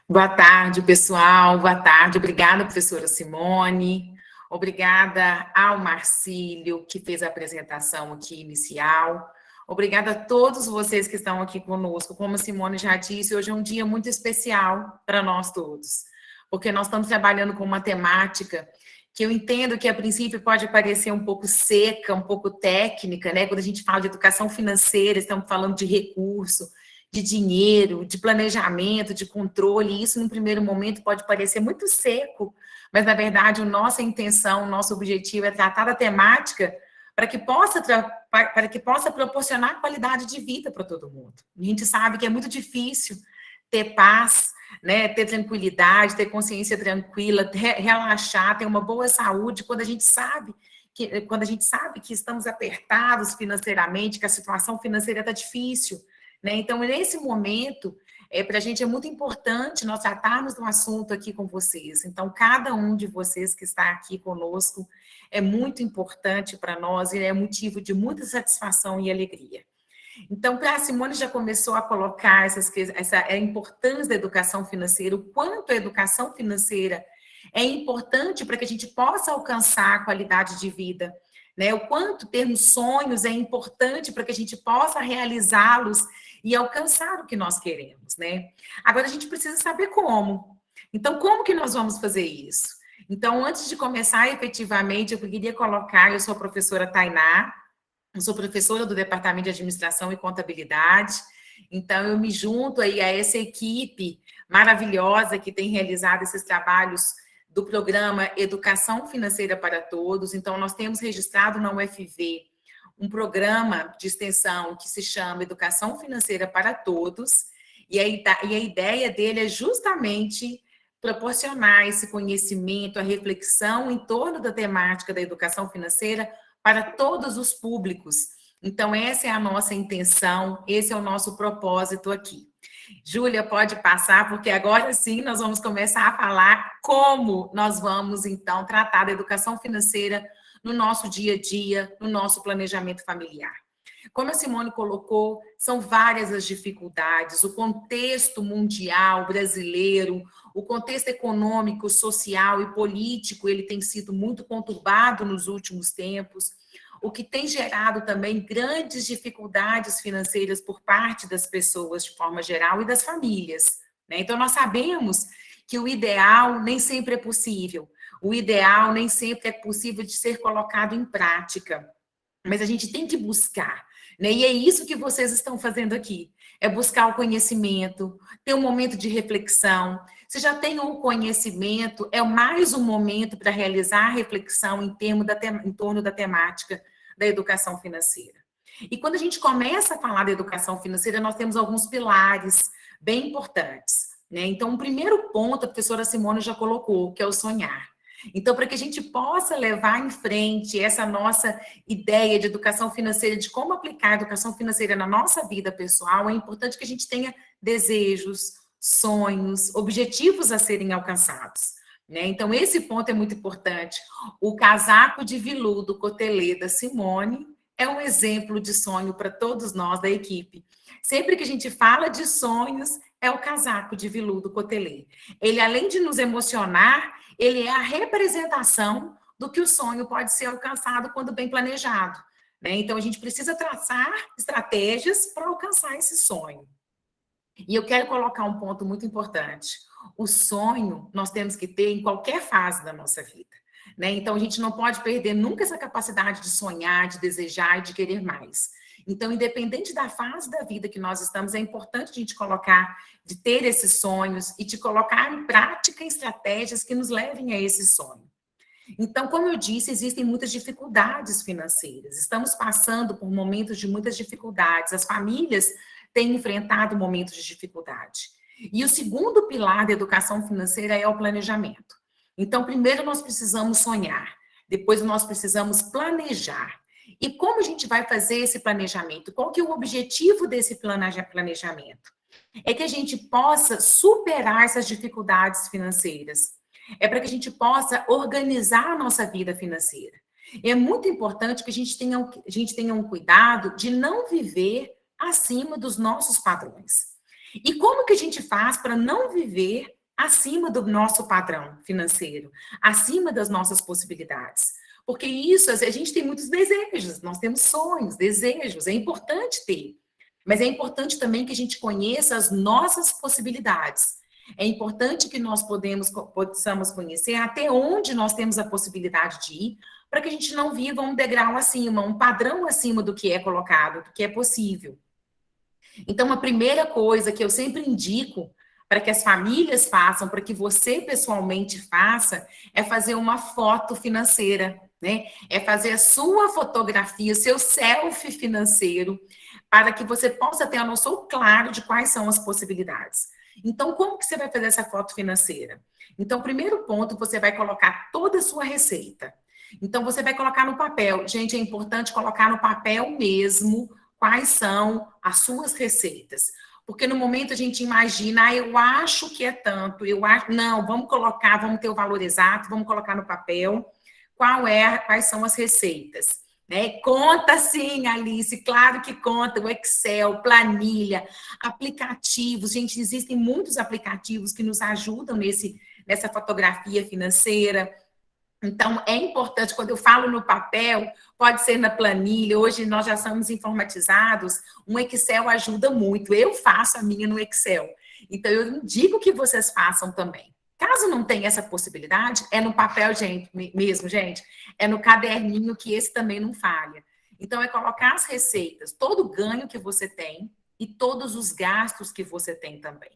Boa tarde, pessoal. Boa tarde. Obrigada, professora Simone. Obrigada ao Marcílio, que fez a apresentação aqui inicial. Obrigada a todos vocês que estão aqui conosco. Como a Simone já disse, hoje é um dia muito especial para nós todos, porque nós estamos trabalhando com uma temática que eu entendo que, a princípio, pode parecer um pouco seca, um pouco técnica, né? Quando a gente fala de educação financeira, estamos falando de recurso, de dinheiro, de planejamento, de controle, e isso, num primeiro momento, pode parecer muito seco, mas, na verdade, a nossa intenção, o nosso objetivo é tratar da temática para que possa proporcionar qualidade de vida para todo mundo. A gente sabe que é muito difícil ter paz, né, ter tranquilidade, ter consciência tranquila, relaxar, ter uma boa saúde, quando a gente sabe que estamos apertados financeiramente, que a situação financeira está difícil, né? Então, nesse momento, para a gente é muito importante nós tratarmos do assunto aqui com vocês. Então, cada um de vocês que está aqui conosco é muito importante para nós e é motivo de muita satisfação e alegria. Então, a Simone já começou a colocar a importância da educação financeira, o quanto a educação financeira é importante para que a gente possa alcançar a qualidade de vida, né? O quanto termos sonhos é importante para que a gente possa realizá-los e alcançar o que nós queremos, né? Agora, a gente precisa saber como. Então, como que nós vamos fazer isso? Então, antes de começar efetivamente, eu queria colocar, eu sou a professora Tainá, eu sou professora do Departamento de Administração e Contabilidade, então eu me junto aí a essa equipe maravilhosa que tem realizado esses trabalhos do programa Educação Financeira para Todos. Então, nós temos registrado na UFV um programa de extensão que se chama Educação Financeira para Todos, e a ideia dele é justamente proporcionar esse conhecimento, a reflexão em torno da temática da educação financeira para todos os públicos, Então, essa é a nossa intenção, esse é o nosso propósito aqui. Júlia, pode passar, porque agora sim nós vamos começar a falar como nós vamos, então, tratar da educação financeira no nosso dia a dia, no nosso planejamento familiar. Como a Simone colocou, são várias as dificuldades, o contexto mundial, brasileiro, o contexto econômico, social e político, ele tem sido muito conturbado nos últimos tempos, o que tem gerado também grandes dificuldades financeiras por parte das pessoas de forma geral e das famílias, né? Então, nós sabemos que o ideal nem sempre é possível, o ideal nem sempre é possível de ser colocado em prática, mas a gente tem que buscar, né? E é isso que vocês estão fazendo aqui, é buscar o conhecimento, ter um momento de reflexão. Se já tem um conhecimento, é mais um momento para realizar a reflexão em torno da temática da educação financeira. E quando a gente começa a falar da educação financeira, nós temos alguns pilares bem importantes, né? Então, o primeiro ponto, a professora Simone já colocou, que é o sonhar. Então, para que a gente possa levar em frente essa nossa ideia de educação financeira, de como aplicar a educação financeira na nossa vida pessoal, é importante que a gente tenha desejos, sonhos, objetivos a serem alcançados, né? Então, esse ponto é muito importante. O casaco de veludo cotelê da Simone é um exemplo de sonho para todos nós da equipe. Sempre que a gente fala de sonhos, é o casaco de veludo cotelê. Ele, além de nos emocionar, ele é a representação do que o sonho pode ser alcançado quando bem planejado, né? Então, a gente precisa traçar estratégias para alcançar esse sonho. E eu quero colocar um ponto muito importante. O sonho nós temos que ter em qualquer fase da nossa vida, né? Então, a gente não pode perder nunca essa capacidade de sonhar, de desejar e de querer mais. Então, independente da fase da vida que nós estamos, é importante a gente colocar, de ter esses sonhos e de colocar em prática estratégias que nos levem a esse sonho. Então, como eu disse, existem muitas dificuldades financeiras. Estamos passando por momentos de muitas dificuldades. As famílias têm enfrentado momentos de dificuldade. E o segundo pilar da educação financeira é o planejamento. Então, primeiro nós precisamos sonhar, depois nós precisamos planejar. E como a gente vai fazer esse planejamento? Qual que é o objetivo desse planejamento? É que a gente possa superar essas dificuldades financeiras. É para que a gente possa organizar a nossa vida financeira. E é muito importante que a gente tenha um cuidado de não viver acima dos nossos padrões. E como que a gente faz para não viver acima do nosso padrão financeiro, acima das nossas possibilidades? Porque isso, a gente tem muitos desejos, nós temos sonhos, desejos, é importante ter. Mas é importante também que a gente conheça as nossas possibilidades. É importante que nós possamos conhecer até onde nós temos a possibilidade de ir, para que a gente não viva um degrau acima, um padrão acima do que é colocado, do que é possível. Então, a primeira coisa que eu sempre indico para que as famílias façam, para que você pessoalmente faça, é fazer uma foto financeira, né? É fazer a sua fotografia, o seu selfie financeiro, para que você possa ter a noção clara de quais são as possibilidades. Então, como que você vai fazer essa foto financeira? Então, primeiro ponto, você vai colocar toda a sua receita. Então, você vai colocar no papel. Gente, é importante colocar no papel mesmo quais são as suas receitas. Porque no momento a gente imagina, eu acho que é tanto, não, vamos colocar, vamos ter o valor exato, vamos colocar no papel quais são as receitas. Né? Conta sim, Alice, claro que conta, o Excel, planilha, aplicativos, gente, existem muitos aplicativos que nos ajudam nessa fotografia financeira. Então, é importante, quando eu falo no papel, pode ser na planilha, hoje nós já somos informatizados, um Excel ajuda muito, eu faço a minha no Excel, então eu indico que vocês façam também. Caso não tenha essa possibilidade, é no papel mesmo, gente, é no caderninho que esse também não falha. Então, é colocar as receitas, todo o ganho que você tem e todos os gastos que você tem também.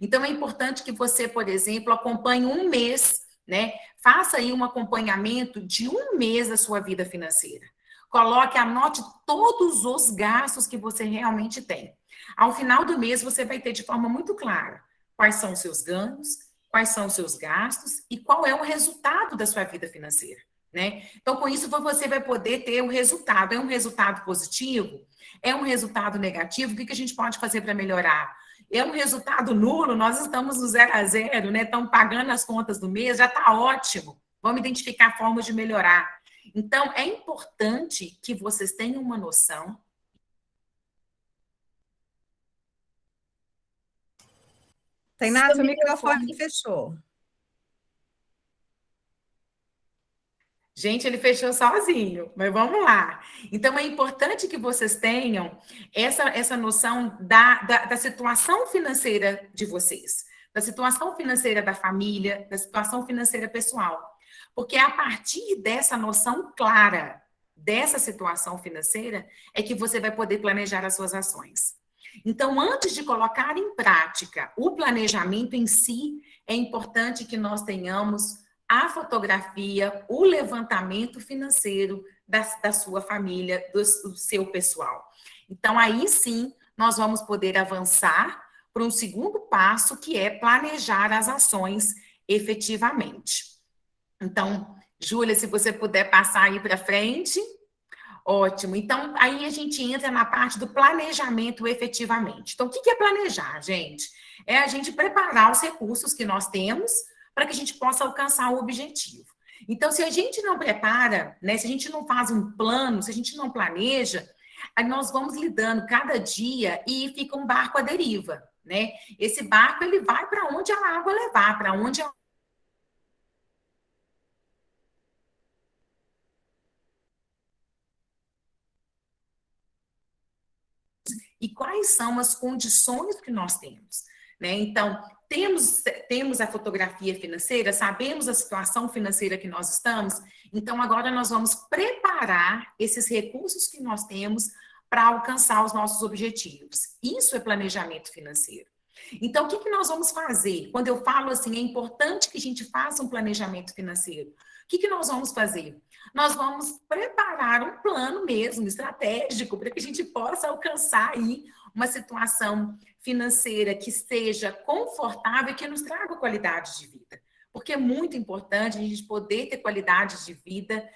Então, é importante que você, por exemplo, acompanhe um mês, né? Faça aí um acompanhamento de um mês da sua vida financeira. Anote todos os gastos que você realmente tem. Ao final do mês, você vai ter de forma muito clara quais são os seus ganhos, quais são os seus gastos e qual é o resultado da sua vida financeira. né? Então, com isso, você vai poder ter um resultado. É um resultado positivo? É um resultado negativo? O que a gente pode fazer para melhorar? É um resultado nulo? Nós estamos no 0 a 0, né? Estamos pagando as contas do mês, já está ótimo. Vamos identificar formas de melhorar. Então, é importante que vocês tenham uma noção. Tainá, seu microfone fechou. Gente, ele fechou sozinho, mas vamos lá. Então, é importante que vocês tenham essa noção da situação financeira de vocês, da situação financeira da família, da situação financeira pessoal. Porque é a partir dessa noção clara dessa situação financeira é que você vai poder planejar as suas ações. Então, antes de colocar em prática o planejamento em si, é importante que nós tenhamos a fotografia, o levantamento financeiro da sua família, do seu pessoal. Então, aí sim, nós vamos poder avançar para um segundo passo, que é planejar as ações efetivamente. Então, Júlia, se você puder passar aí para frente, ótimo. Então, aí a gente entra na parte do planejamento efetivamente. Então, o que é planejar, gente? É a gente preparar os recursos que nós temos para que a gente possa alcançar o objetivo. Então, se a gente não prepara, né, se a gente não faz um plano, se a gente não planeja, aí nós vamos lidando cada dia e fica um barco à deriva, né? Esse barco, ele vai para onde a água levar, para onde a... E quais são as condições que nós temos, né? Então, temos a fotografia financeira, sabemos a situação financeira que nós estamos, então agora nós vamos preparar esses recursos que nós temos para alcançar os nossos objetivos. Isso é planejamento financeiro. Então, o que nós vamos fazer? Quando eu falo assim, é importante que a gente faça um planejamento financeiro. O que nós vamos fazer? Nós vamos preparar um plano mesmo, estratégico, para que a gente possa alcançar aí uma situação financeira que seja confortável e que nos traga qualidade de vida. Porque é muito importante a gente poder ter qualidade de vida,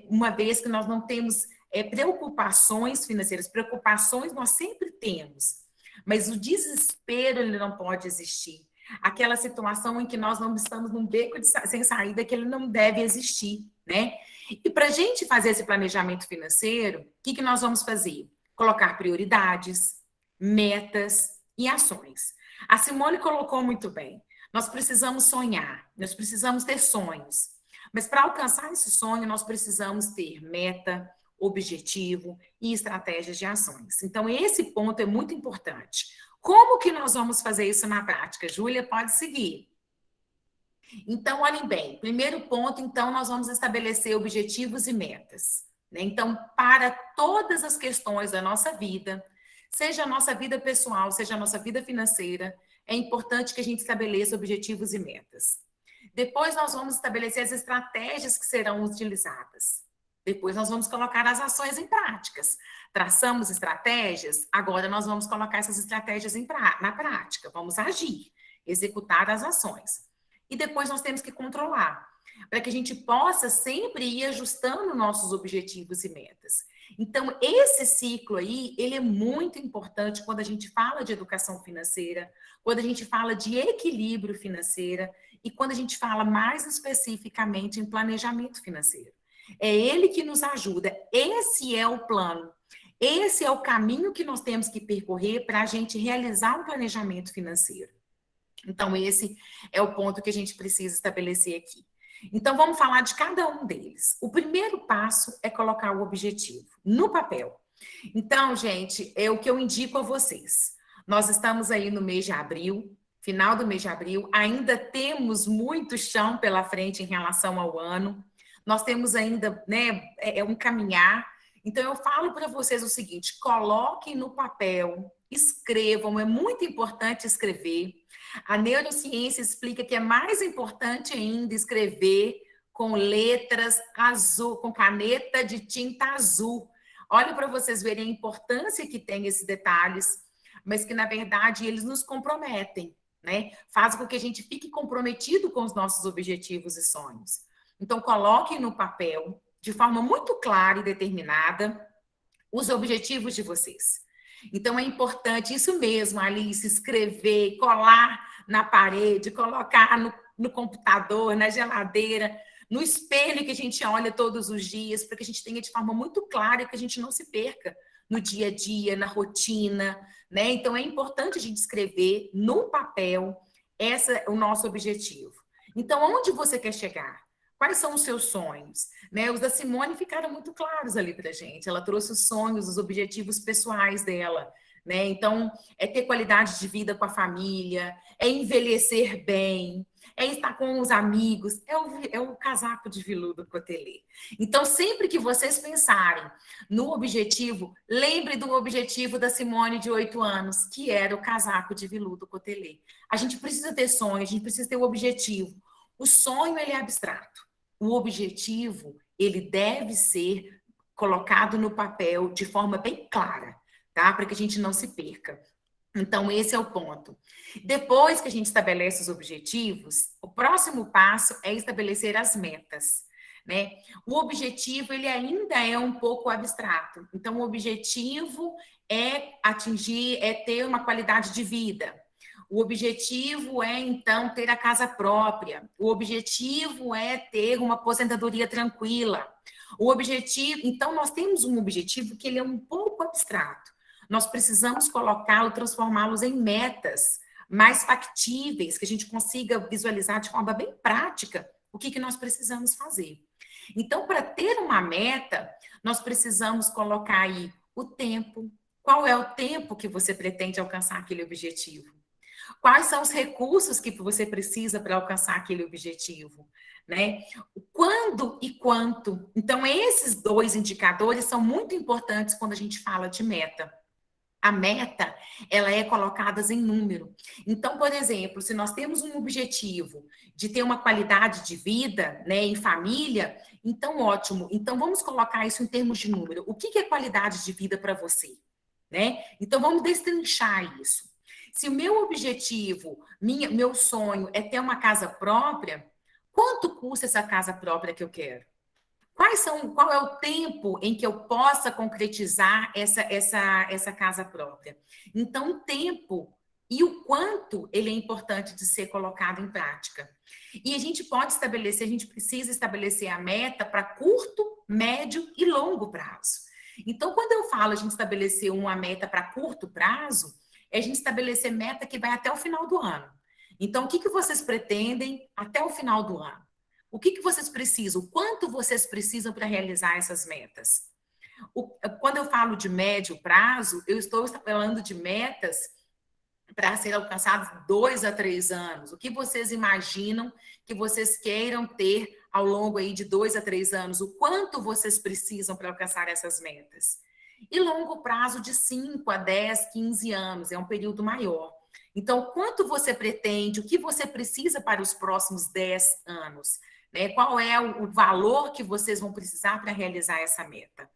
uma vez que nós não temos preocupações financeiras. Preocupações nós sempre temos, mas o desespero ele não pode existir. Aquela situação em que nós não estamos num beco sem saída, que ele não deve existir, né? E para a gente fazer esse planejamento financeiro, o que nós vamos fazer? Colocar prioridades, metas e ações. A Simone colocou muito bem. Nós precisamos sonhar, nós precisamos ter sonhos. Mas para alcançar esse sonho, nós precisamos ter meta, objetivo e estratégias de ações. Então, esse ponto é muito importante. Como que nós vamos fazer isso na prática? Júlia, pode seguir. Então, olhem bem. Primeiro ponto, então, nós vamos estabelecer objetivos e metas, né? Então, para todas as questões da nossa vida, seja a nossa vida pessoal, seja a nossa vida financeira, é importante que a gente estabeleça objetivos e metas. Depois, nós vamos estabelecer as estratégias que serão utilizadas. Depois, nós vamos colocar as ações em práticas. Traçamos estratégias, agora nós vamos colocar essas estratégias na prática. Vamos agir, executar as ações. E depois nós temos que controlar, para que a gente possa sempre ir ajustando nossos objetivos e metas. Então, esse ciclo aí, ele é muito importante quando a gente fala de educação financeira, quando a gente fala de equilíbrio financeiro e quando a gente fala mais especificamente em planejamento financeiro. É ele que nos ajuda. Esse é o plano. Esse é o caminho que nós temos que percorrer para a gente realizar um planejamento financeiro. Então, esse é o ponto que a gente precisa estabelecer aqui. Então, vamos falar de cada um deles. O primeiro passo é colocar o objetivo no papel. Então, gente, é o que eu indico a vocês. Nós estamos aí no mês de abril, final do mês de abril, ainda temos muito chão pela frente em relação ao ano. Nós temos ainda, né, um caminhar. Então, eu falo para vocês o seguinte, coloquem no papel, escrevam, é muito importante escrever. A neurociência explica que é mais importante ainda escrever com letras azul, com caneta de tinta azul. Olha para vocês verem a importância que tem esses detalhes, mas que, na verdade, eles nos comprometem, né? Faz com que a gente fique comprometido com os nossos objetivos e sonhos. Então, coloquem no papel, de forma muito clara e determinada, os objetivos de vocês. Então, é importante isso mesmo, Alice, escrever, colar na parede, colocar no computador, na geladeira, no espelho que a gente olha todos os dias, para que a gente tenha de forma muito clara e que a gente não se perca no dia a dia, na rotina, né? Então, é importante a gente escrever no papel o nosso objetivo. Então, onde você quer chegar? Quais são os seus sonhos? Né? Os da Simone ficaram muito claros ali para a gente. Ela trouxe os sonhos, os objetivos pessoais dela. Né? Então, é ter qualidade de vida com a família, é envelhecer bem, é estar com os amigos, é o casaco de veludo cotelê. Então, sempre que vocês pensarem no objetivo, lembre do objetivo da Simone de 8 anos, que era o casaco de veludo cotelê. A gente precisa ter sonho, a gente precisa ter o objetivo. O sonho, ele é abstrato. O objetivo, ele deve ser colocado no papel de forma bem clara, tá? Para que a gente não se perca. Então, esse é o ponto. Depois que a gente estabelece os objetivos, o próximo passo é estabelecer as metas, né? O objetivo, ele ainda é um pouco abstrato. Então, o objetivo é ter uma qualidade de vida. O objetivo é, então, ter a casa própria. O objetivo é ter uma aposentadoria tranquila. O objetivo... Então, nós temos um objetivo que ele é um pouco abstrato. Nós precisamos colocá-lo, transformá-los em metas mais factíveis, que a gente consiga visualizar de forma bem prática o que nós precisamos fazer. Então, para ter uma meta, nós precisamos colocar aí o tempo. Qual é o tempo que você pretende alcançar aquele objetivo? Quais são os recursos que você precisa para alcançar aquele objetivo, né? Quando e quanto. Então, esses 2 indicadores são muito importantes quando a gente fala de meta. A meta, ela é colocada em número. Então, por exemplo, se nós temos um objetivo de ter uma qualidade de vida, né, em família, então ótimo. Então, vamos colocar isso em termos de número. O que é qualidade de vida para você, né? Então, vamos destrinchar isso. Se o meu objetivo, meu sonho é ter uma casa própria, quanto custa essa casa própria que eu quero? Qual é o tempo em que eu possa concretizar essa casa própria? Então, o tempo e o quanto ele é importante de ser colocado em prática. E a gente precisa estabelecer a meta para curto, médio e longo prazo. Então, quando eu falo a gente estabelecer uma meta para curto prazo, é a gente estabelecer meta que vai até o final do ano. Então, o que vocês pretendem até o final do ano? O que vocês precisam? O quanto vocês precisam para realizar essas metas? Quando eu falo de médio prazo, eu estou falando de metas para serem alcançadas 2 a 3 anos. O que vocês imaginam que vocês queiram ter ao longo aí de 2 a 3 anos? O quanto vocês precisam para alcançar essas metas? E longo prazo de 5 a 10, 15 anos, é um período maior. Então, quanto você pretende, o que você precisa para os próximos 10 anos? Né? Qual é o valor que vocês vão precisar para realizar essa meta?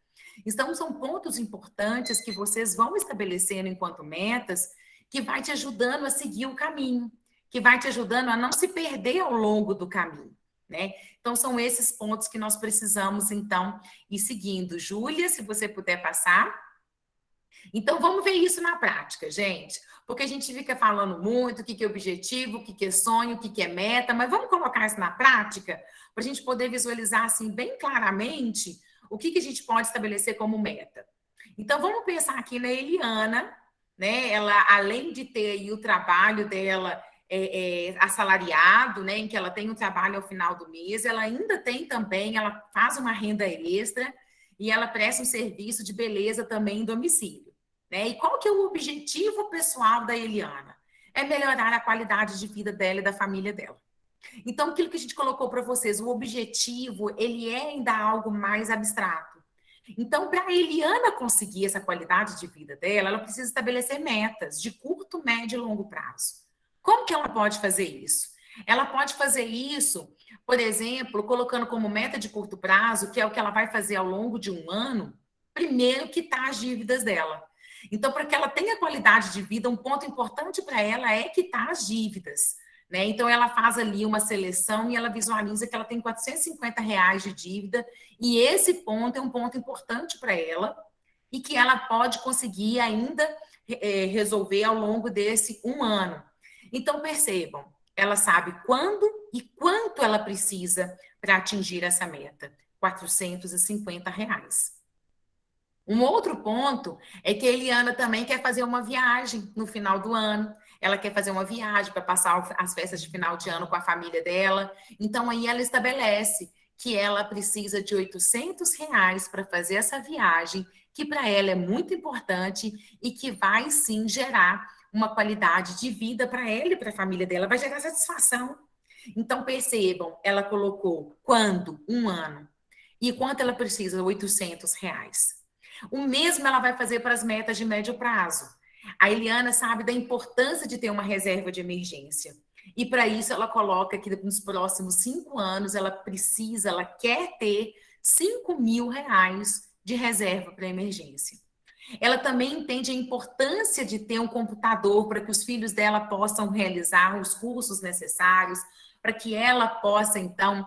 Então, são pontos importantes que vocês vão estabelecendo enquanto metas, que vai te ajudando a seguir o caminho, que vai te ajudando a não se perder ao longo do caminho. Né? Então, são esses pontos que nós precisamos, então, ir seguindo. Júlia, se você puder passar. Então, vamos ver isso na prática, gente. Porque a gente fica falando muito o que é objetivo, o que é sonho, o que é meta, mas vamos colocar isso na prática para a gente poder visualizar, assim, bem claramente o que a gente pode estabelecer como meta. Então, vamos pensar aqui na Eliana, né? Ela, além de ter aí o trabalho dela assalariado, né, em que ela tem um trabalho ao final do mês, ela ainda tem também, ela faz uma renda extra e ela presta um serviço de beleza também em domicílio, né? E qual que é o objetivo pessoal da Eliana? É melhorar a qualidade de vida dela e da família dela. Então, aquilo que a gente colocou para vocês, o objetivo, ele é ainda algo mais abstrato. Então, para a Eliana conseguir essa qualidade de vida dela, ela precisa estabelecer metas de curto, médio e longo prazo. Como que ela pode fazer isso? Ela pode fazer isso, por exemplo, colocando como meta de curto prazo, que é o que ela vai fazer ao longo de um ano, primeiro quitar as dívidas dela. Então, para que ela tenha qualidade de vida, um ponto importante para ela é quitar as dívidas, né? Então, ela faz ali uma seleção e ela visualiza que ela tem R$450 de dívida, e esse ponto é um ponto importante para ela, e que ela pode conseguir ainda resolver ao longo desse 1 ano. Então, percebam, ela sabe quando e quanto ela precisa para atingir essa meta, R$450. Um outro ponto é que a Eliana também quer fazer uma viagem no final do ano. Ela quer fazer uma viagem para passar as festas de final de ano com a família dela. Então, aí ela estabelece que ela precisa de R$800 para fazer essa viagem, que para ela é muito importante e que vai, sim, gerar uma qualidade de vida para ela e para a família dela. Vai gerar satisfação. Então, percebam, ela colocou quando? 1 ano. E quanto ela precisa? R$800. O mesmo ela vai fazer para as metas de médio prazo. A Eliana sabe da importância de ter uma reserva de emergência. E para isso ela coloca que nos próximos 5 anos ela quer ter R$5.000 de reserva para emergência. Ela também entende a importância de ter um computador para que os filhos dela possam realizar os cursos necessários, para que ela possa, então,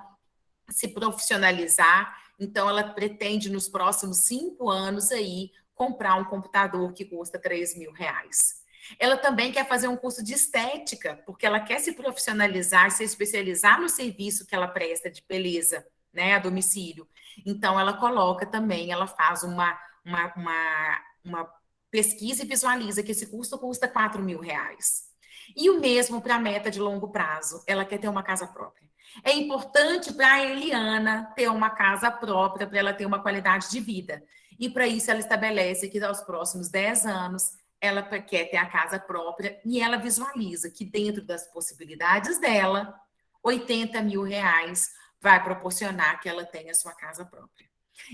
se profissionalizar. Então, ela pretende, nos próximos 5 anos, aí, comprar um computador que custa R$3.000. Ela também quer fazer um curso de estética, porque ela quer se profissionalizar, se especializar no serviço que ela presta de beleza, né, a domicílio. Então, ela coloca também, ela faz uma pesquisa e visualiza que esse curso custa R$4.000. E o mesmo para a meta de longo prazo, ela quer ter uma casa própria. É importante para a Eliana ter uma casa própria, para ela ter uma qualidade de vida. E para isso ela estabelece que aos próximos 10 anos ela quer ter a casa própria e ela visualiza que dentro das possibilidades dela, R$80.000 vai proporcionar que ela tenha sua casa própria.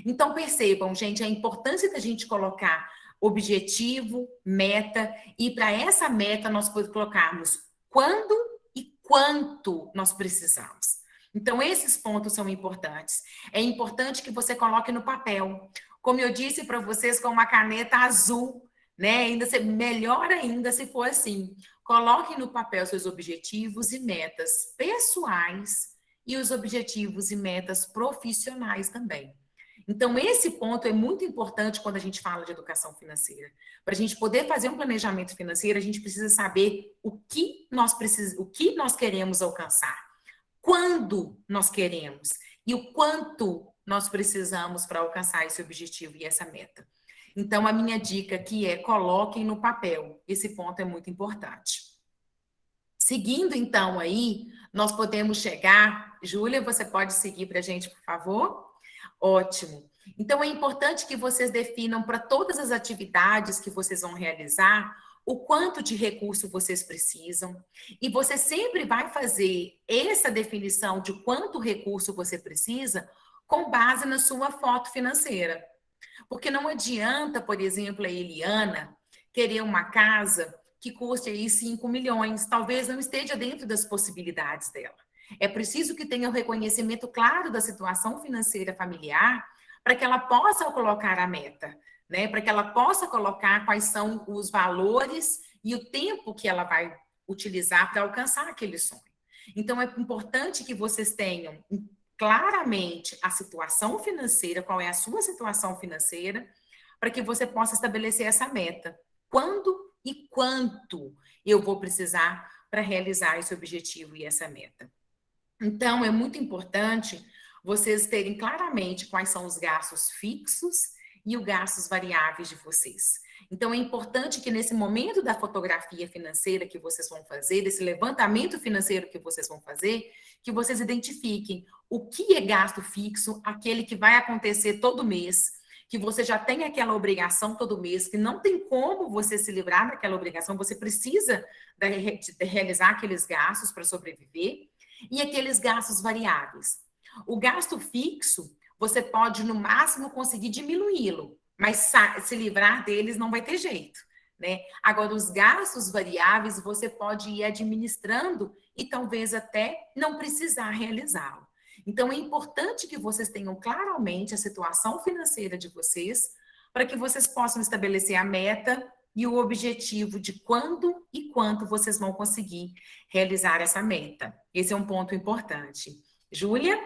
Então percebam, gente, a importância da gente colocar objetivo, meta, e para essa meta nós colocarmos quando e quanto nós precisamos. Então, esses pontos são importantes. É importante que você coloque no papel. Como eu disse para vocês, com uma caneta azul, né? Melhor ainda se for assim. Coloque no papel seus objetivos e metas pessoais e os objetivos e metas profissionais também. Então, esse ponto é muito importante quando a gente fala de educação financeira. Para a gente poder fazer um planejamento financeiro, a gente precisa saber o que nós queremos alcançar, quando nós queremos e o quanto nós precisamos para alcançar esse objetivo e essa meta. Então, a minha dica aqui é coloquem no papel. Esse ponto é muito importante. Seguindo, então, aí, nós podemos chegar... Júlia, você pode seguir para a gente, por favor? Ótimo. Então, é importante que vocês definam para todas as atividades que vocês vão realizar o quanto de recurso vocês precisam. E você sempre vai fazer essa definição de quanto recurso você precisa com base na sua foto financeira. Porque não adianta, por exemplo, a Eliana querer uma casa que custe aí 5 milhões. Talvez não esteja dentro das possibilidades dela. É preciso que tenha o reconhecimento claro da situação financeira familiar para que ela possa colocar a meta, né? Para que ela possa colocar quais são os valores e o tempo que ela vai utilizar para alcançar aquele sonho. Então, é importante que vocês tenham claramente a situação financeira, qual é a sua situação financeira, para que você possa estabelecer essa meta. Quando e quanto eu vou precisar para realizar esse objetivo e essa meta? Então, é muito importante vocês terem claramente quais são os gastos fixos e os gastos variáveis de vocês. Então, é importante que nesse momento da fotografia financeira que vocês vão fazer, desse levantamento financeiro que vocês vão fazer, que vocês identifiquem o que é gasto fixo, aquele que vai acontecer todo mês, que você já tem aquela obrigação todo mês, que não tem como você se livrar daquela obrigação, você precisa de realizar aqueles gastos para sobreviver, e aqueles gastos variáveis. O gasto fixo, você pode, no máximo, conseguir diminuí-lo, mas se livrar deles não vai ter jeito, né? Agora, os gastos variáveis, você pode ir administrando e talvez até não precisar realizá-lo. Então, é importante que vocês tenham claramente a situação financeira de vocês, para que vocês possam estabelecer a meta e o objetivo de quando e quanto vocês vão conseguir realizar essa meta. Esse é um ponto importante. Júlia?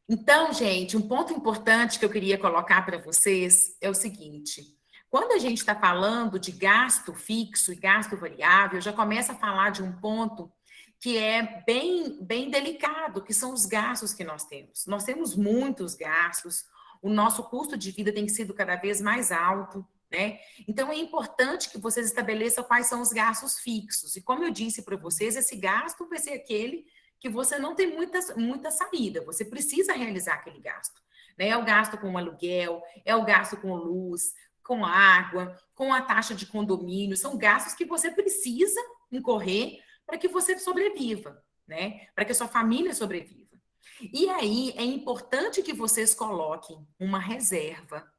Então, gente, um ponto importante que eu queria colocar para vocês é o seguinte: quando a gente está falando de gasto fixo e gasto variável, já começa a falar de um ponto que é bem delicado, que são os gastos que nós temos. Nós temos muitos gastos, o nosso custo de vida tem sido cada vez mais alto, né? Então, é importante que vocês estabeleçam quais são os gastos fixos. E como eu disse para vocês, esse gasto vai ser aquele que você não tem muita saída, você precisa realizar aquele gasto, né? É o gasto com aluguel, é o gasto com luz, com água, com a taxa de condomínio, são gastos que você precisa incorrer para que você sobreviva, né? Para que a sua família sobreviva. E aí, é importante que vocês coloquem uma reserva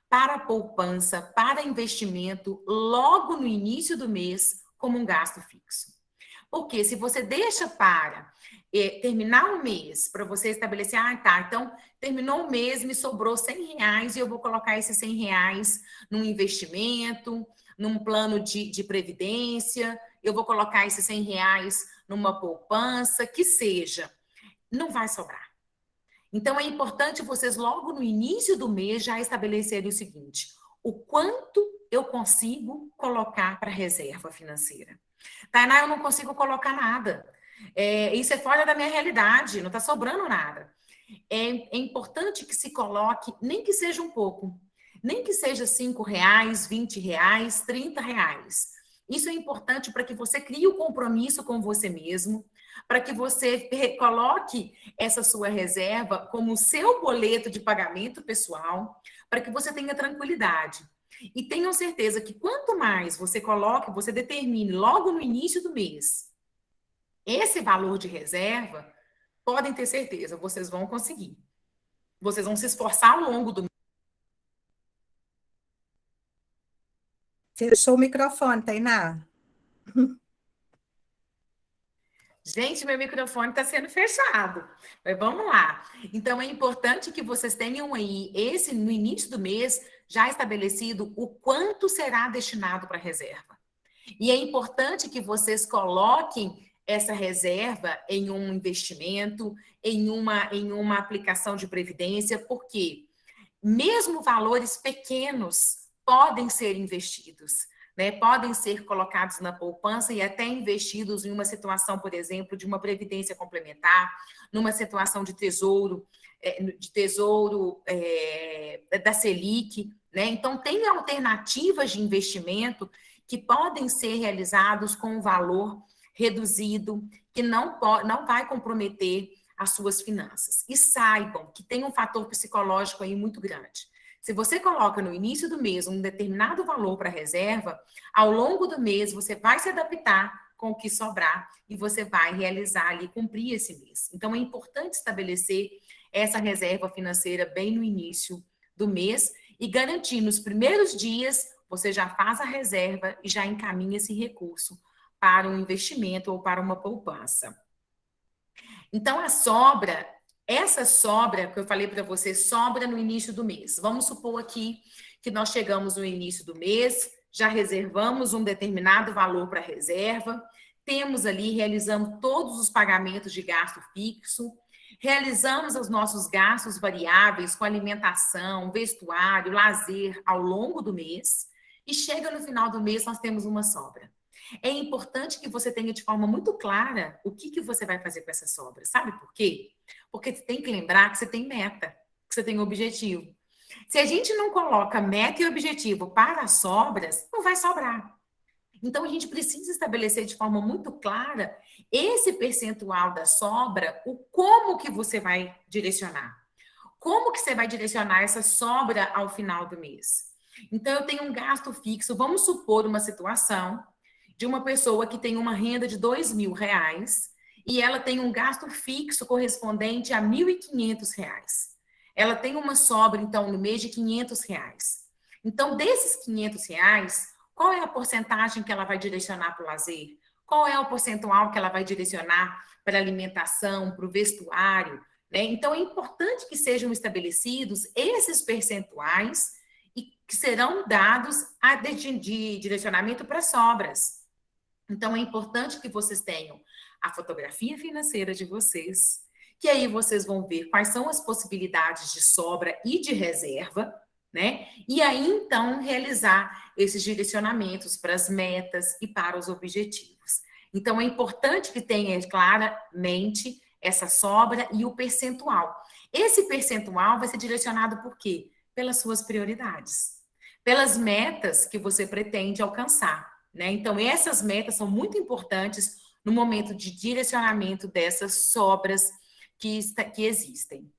para poupança, para investimento, logo no início do mês, como um gasto fixo. Porque se você deixa para terminar o mês, para você estabelecer, então terminou o mês, me sobrou R$100 e eu vou colocar esses R$100 num investimento, num plano de previdência, eu vou colocar esses R$100 numa poupança, que seja. Não vai sobrar. Então, é importante vocês, logo no início do mês, já estabelecerem o seguinte: o quanto eu consigo colocar para reserva financeira? Tainá, eu não consigo colocar nada. Isso é fora da minha realidade, não está sobrando nada. É importante que se coloque, nem que seja um pouco, nem que seja R$5, R$20, R$30. Isso é importante para que você crie o compromisso com você mesmo, para que você coloque essa sua reserva como o seu boleto de pagamento pessoal, para que você tenha tranquilidade. E tenham certeza que quanto mais você coloque, você determine logo no início do mês esse valor de reserva, podem ter certeza, vocês vão conseguir. Vocês vão se esforçar ao longo do mês. Fechou o microfone, Tainá. Gente, meu microfone está sendo fechado. Mas vamos lá. Então, é importante que vocês tenham aí, no início do mês, já estabelecido o quanto será destinado para a reserva. E é importante que vocês coloquem essa reserva em um investimento, em uma aplicação de previdência, porque mesmo valores pequenos podem ser investidos, né? Podem ser colocados na poupança e até investidos em uma situação, por exemplo, de uma previdência complementar, numa situação de tesouro da Selic, né? Então, tem alternativas de investimento que podem ser realizados com um valor reduzido, que não vai comprometer as suas finanças. E saibam que tem um fator psicológico aí muito grande. Se você coloca no início do mês um determinado valor para reserva, ao longo do mês você vai se adaptar com o que sobrar e você vai realizar ali, cumprir esse mês. Então, é importante estabelecer essa reserva financeira bem no início do mês e garantir nos primeiros dias você já faz a reserva e já encaminha esse recurso para um investimento ou para uma poupança. Então, essa sobra que eu falei para você, sobra no início do mês. Vamos supor aqui que nós chegamos no início do mês, já reservamos um determinado valor para reserva, temos ali, realizamos todos os pagamentos de gasto fixo, realizamos os nossos gastos variáveis com alimentação, vestuário, lazer ao longo do mês, e chega no final do mês, nós temos uma sobra. É importante que você tenha de forma muito clara o que você vai fazer com essa sobra. Sabe por quê? Porque você tem que lembrar que você tem meta, que você tem objetivo. Se a gente não coloca meta e objetivo para as sobras, não vai sobrar. Então, a gente precisa estabelecer de forma muito clara esse percentual da sobra, o como que você vai direcionar. Como que você vai direcionar essa sobra ao final do mês? Então, eu tenho um gasto fixo. Vamos supor uma situação de uma pessoa que tem uma renda de R$2.000 e ela tem um gasto fixo correspondente a R$1.500. Ela tem uma sobra, então, no mês de R$500. Então, desses R$500, qual é a porcentagem que ela vai direcionar para o lazer? Qual é o percentual que ela vai direcionar para a alimentação, para o vestuário? Né? Então, é importante que sejam estabelecidos esses percentuais e que serão dados de direcionamento para sobras. Então, é importante que vocês tenham a fotografia financeira de vocês, que aí vocês vão ver quais são as possibilidades de sobra e de reserva, né? E aí, então, realizar esses direcionamentos para as metas e para os objetivos. Então, é importante que tenha claramente essa sobra e o percentual. Esse percentual vai ser direcionado por quê? Pelas suas prioridades, pelas metas que você pretende alcançar, né? Então, essas metas são muito importantes no momento de direcionamento dessas sobras que existem,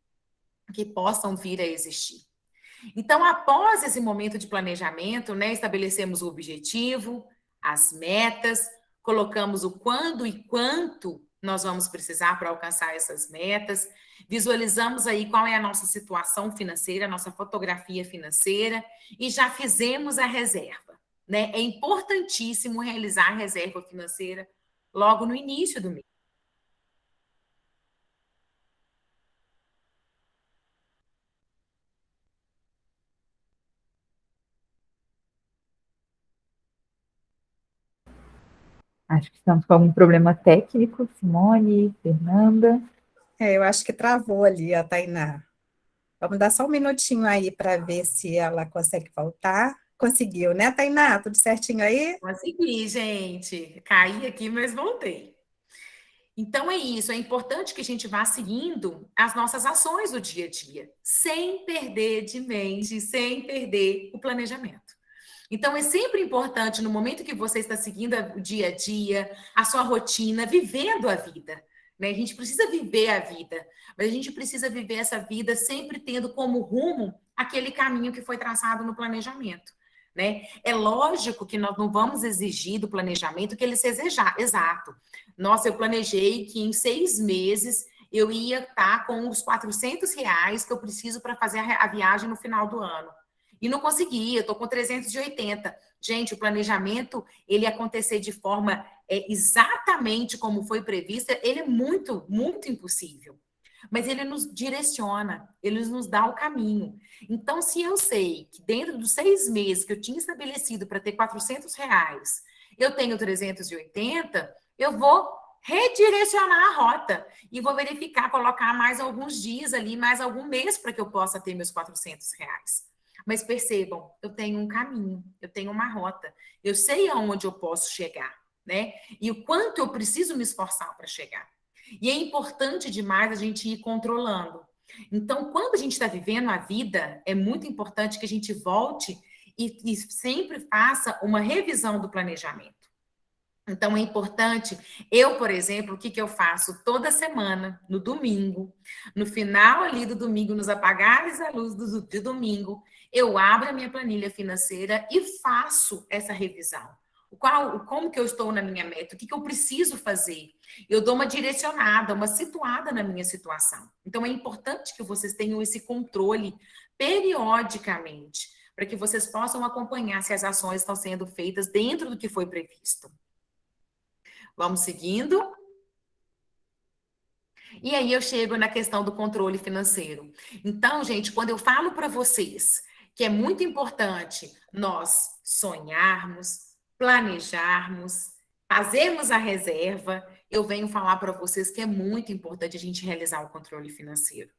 que possam vir a existir. Então, após esse momento de planejamento, né, estabelecemos o objetivo, as metas, colocamos o quando e quanto nós vamos precisar para alcançar essas metas, visualizamos aí qual é a nossa situação financeira, a nossa fotografia financeira, e já fizemos a reserva, né? É importantíssimo realizar a reserva financeira logo no início do mês. Acho que estamos com algum problema técnico, Simone, Fernanda. Eu acho que travou ali a Tainá. Vamos dar só um minutinho aí para ver se ela consegue voltar. Conseguiu, né, Tainá? Tudo certinho aí? Consegui, gente. Caí aqui, mas voltei. Então é isso, é importante que a gente vá seguindo as nossas ações do dia a dia, sem perder de mente, sem perder o planejamento. Então é sempre importante, no momento que você está seguindo o dia a dia, a sua rotina, vivendo a vida, né? A gente precisa viver a vida, mas a gente precisa viver essa vida sempre tendo como rumo aquele caminho que foi traçado no planejamento, né? É lógico que nós não vamos exigir do planejamento que ele seja exato. Nossa, eu planejei que em 6 meses eu ia estar com os R$400 que eu preciso para fazer a viagem no final do ano. E não consegui, eu estou com 380. Gente, o planejamento, ele acontecer de forma exatamente como foi prevista, ele é muito, muito impossível. Mas ele nos direciona, ele nos dá o caminho. Então, se eu sei que dentro dos 6 meses que eu tinha estabelecido para ter R$400, eu tenho 380, eu vou redirecionar a rota e vou verificar, colocar mais alguns dias ali, mais algum mês para que eu possa ter meus R$400. Mas percebam, eu tenho um caminho, eu tenho uma rota, eu sei aonde eu posso chegar, né? E o quanto eu preciso me esforçar para chegar. E é importante demais a gente ir controlando. Então, quando a gente está vivendo a vida, é muito importante que a gente volte e sempre faça uma revisão do planejamento. Então, é importante, eu, por exemplo, o que eu faço toda semana, no domingo, no final ali do domingo, nos apagares da luz de domingo, eu abro a minha planilha financeira e faço essa revisão. Como que eu estou na minha meta? O que eu preciso fazer? Eu dou uma direcionada, uma situada na minha situação. Então, é importante que vocês tenham esse controle periodicamente, para que vocês possam acompanhar se as ações estão sendo feitas dentro do que foi previsto. Vamos seguindo. E aí eu chego na questão do controle financeiro. Então, gente, quando eu falo para vocês que é muito importante nós sonharmos, planejarmos, fazermos a reserva, eu venho falar para vocês que é muito importante a gente realizar o controle financeiro.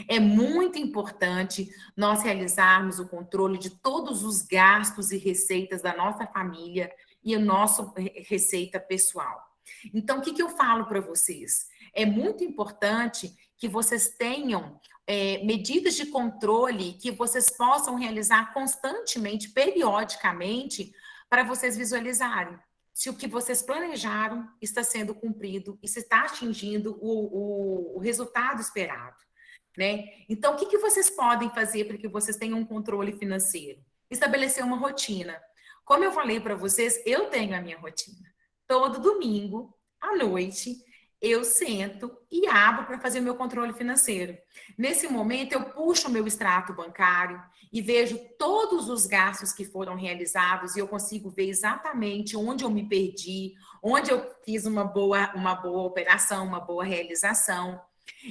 É muito importante nós realizarmos o controle de todos os gastos e receitas da nossa família e a nossa receita pessoal. Então, o que eu falo para vocês? É muito importante que vocês tenham medidas de controle que vocês possam realizar constantemente, periodicamente, para vocês visualizarem se o que vocês planejaram está sendo cumprido e se está atingindo o resultado esperado, né? Então, o que vocês podem fazer para que vocês tenham um controle financeiro? Estabelecer uma rotina. Como eu falei para vocês, eu tenho a minha rotina. Todo domingo, à noite, eu sento e abro para fazer o meu controle financeiro. Nesse momento, eu puxo o meu extrato bancário e vejo todos os gastos que foram realizados e eu consigo ver exatamente onde eu me perdi, onde eu fiz uma boa operação, uma boa realização.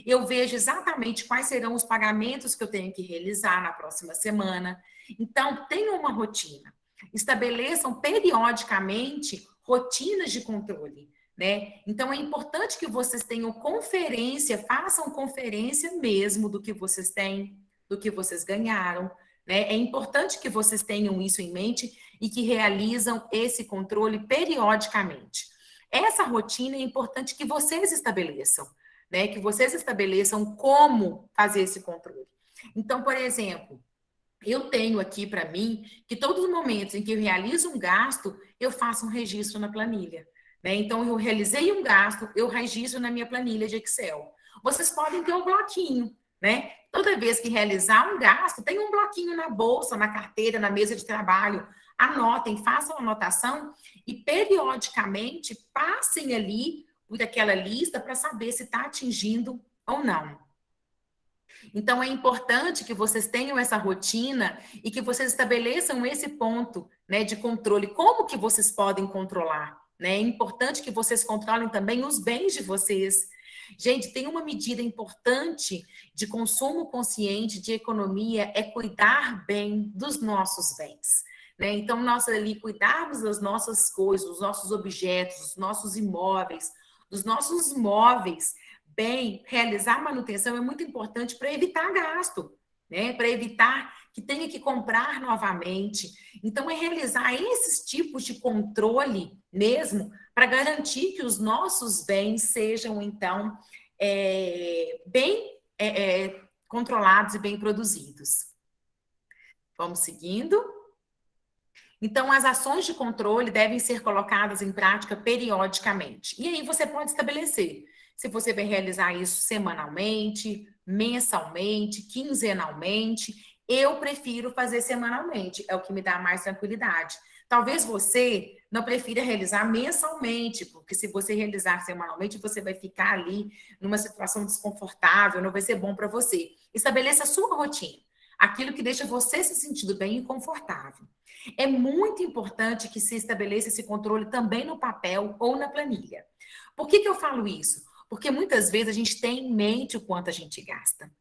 Eu vejo exatamente quais serão os pagamentos que eu tenho que realizar na próxima semana. Então, tenham uma rotina. Estabeleçam periodicamente rotinas de controle, né? Então, é importante que vocês tenham conferência, façam conferência mesmo do que vocês têm, do que vocês ganharam, né? É importante que vocês tenham isso em mente e que realizam esse controle periodicamente. Essa rotina é importante que vocês estabeleçam, né? Que vocês estabeleçam como fazer esse controle. Então, por exemplo, eu tenho aqui para mim que todos os momentos em que eu realizo um gasto, eu faço um registro na planilha, né? Então, eu realizei um gasto, eu registro na minha planilha de Excel. Vocês podem ter um bloquinho, né? Toda vez que realizar um gasto, tem um bloquinho na bolsa, na carteira, na mesa de trabalho. Anotem, façam anotação e periodicamente passem ali por aquela lista para saber se está atingindo ou não. Então, é importante que vocês tenham essa rotina e que vocês estabeleçam esse ponto, né, de controle. Como que vocês podem controlar? Né? É importante que vocês controlem também os bens de vocês. Gente, tem uma medida importante de consumo consciente, de economia, é cuidar bem dos nossos bens. Né? Então, nós ali cuidarmos das nossas coisas, dos nossos objetos, dos nossos imóveis, dos nossos móveis, bem, realizar manutenção é muito importante para evitar gasto, né? Para evitar que tenha que comprar novamente. Então, é realizar esses tipos de controle mesmo para garantir que os nossos bens sejam, então, bem controlados e bem produzidos. Vamos seguindo. Então, as ações de controle devem ser colocadas em prática periodicamente. E aí você pode estabelecer se você vai realizar isso semanalmente, mensalmente, quinzenalmente. Eu prefiro fazer semanalmente, é o que me dá mais tranquilidade. Talvez você não prefira realizar mensalmente, porque se você realizar semanalmente, você vai ficar ali numa situação desconfortável, não vai ser bom para você. Estabeleça a sua rotina, aquilo que deixa você se sentindo bem e confortável. É muito importante que se estabeleça esse controle também no papel ou na planilha. Por que eu falo isso? Porque muitas vezes a gente tem em mente o quanto a gente gasta.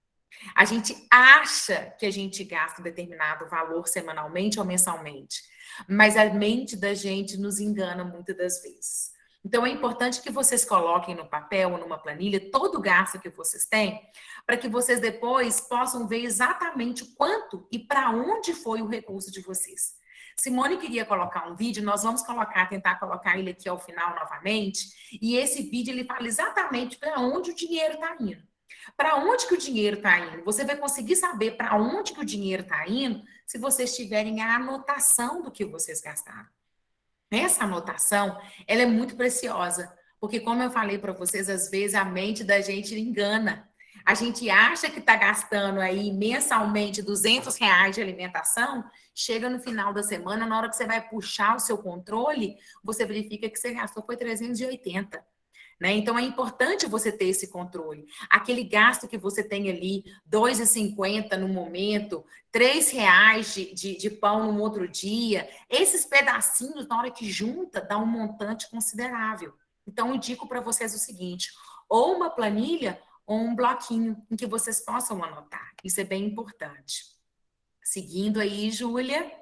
A gente acha que a gente gasta um determinado valor semanalmente ou mensalmente, mas a mente da gente nos engana muitas das vezes. Então, é importante que vocês coloquem no papel ou numa planilha todo o gasto que vocês têm, para que vocês depois possam ver exatamente o quanto e para onde foi o recurso de vocês. Simone queria colocar um vídeo, nós vamos tentar colocar ele aqui ao final novamente, e esse vídeo ele fala exatamente para onde o dinheiro está indo. Para onde que o dinheiro está indo? Você vai conseguir saber para onde que o dinheiro está indo se vocês tiverem a anotação do que vocês gastaram. Essa anotação, ela é muito preciosa, porque como eu falei para vocês, às vezes a mente da gente engana. A gente acha que está gastando aí mensalmente R$200 de alimentação, chega no final da semana, na hora que você vai puxar o seu controle, você verifica que você gastou foi 380. Né? Então, é importante você ter esse controle. Aquele gasto que você tem ali, R$2,50 no momento, R$3 de pão no outro dia, esses pedacinhos, na hora que junta, dá um montante considerável. Então, eu indico para vocês o seguinte, ou uma planilha, ou um bloquinho em que vocês possam anotar. Isso é bem importante. Seguindo aí, Júlia.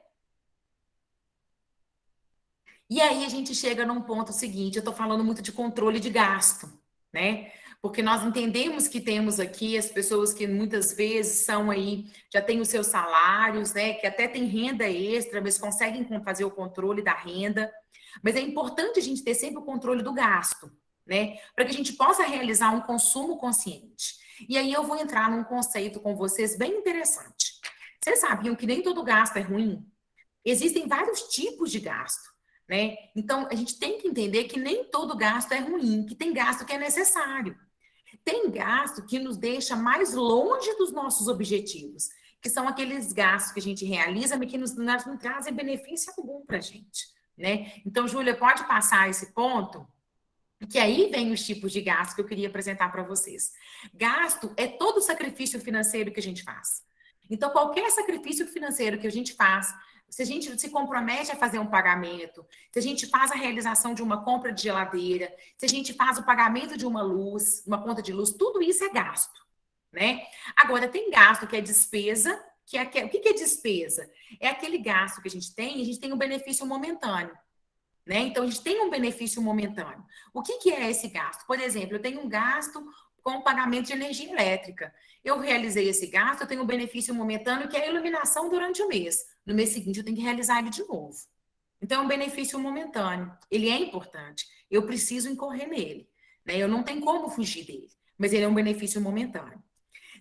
E aí a gente chega num ponto seguinte, eu estou falando muito de controle de gasto, né? Porque nós entendemos que temos aqui as pessoas que muitas vezes são aí, já têm os seus salários, né? Que até têm renda extra, mas conseguem fazer o controle da renda. Mas é importante a gente ter sempre o controle do gasto, né? Para que a gente possa realizar um consumo consciente. E aí eu vou entrar num conceito com vocês bem interessante. Vocês sabiam que nem todo gasto é ruim? Existem vários tipos de gasto. Né? Então, a gente tem que entender que nem todo gasto é ruim, que tem gasto que é necessário. Tem gasto que nos deixa mais longe dos nossos objetivos, que são aqueles gastos que a gente realiza, mas que não trazem benefício algum para a gente. Né? Então, Júlia, pode passar esse ponto? Que aí vem os tipos de gasto que eu queria apresentar para vocês. Gasto é todo o sacrifício financeiro que a gente faz. Então, qualquer sacrifício financeiro que a gente faz se a gente se compromete a fazer um pagamento, se a gente faz a realização de uma compra de geladeira, se a gente faz o pagamento de uma luz, uma conta de luz, tudo isso é gasto, né? Agora, tem gasto que é despesa, o que é despesa? É aquele gasto que a gente tem um benefício momentâneo, né? Então, a gente tem um benefício momentâneo. O que é esse gasto? Por exemplo, eu tenho um gasto com o pagamento de energia elétrica. Eu realizei esse gasto, eu tenho um benefício momentâneo que é a iluminação durante o mês. No mês seguinte, eu tenho que realizar ele de novo. Então, é um benefício momentâneo. Ele é importante. Eu preciso incorrer nele, né? Eu não tenho como fugir dele, mas ele é um benefício momentâneo.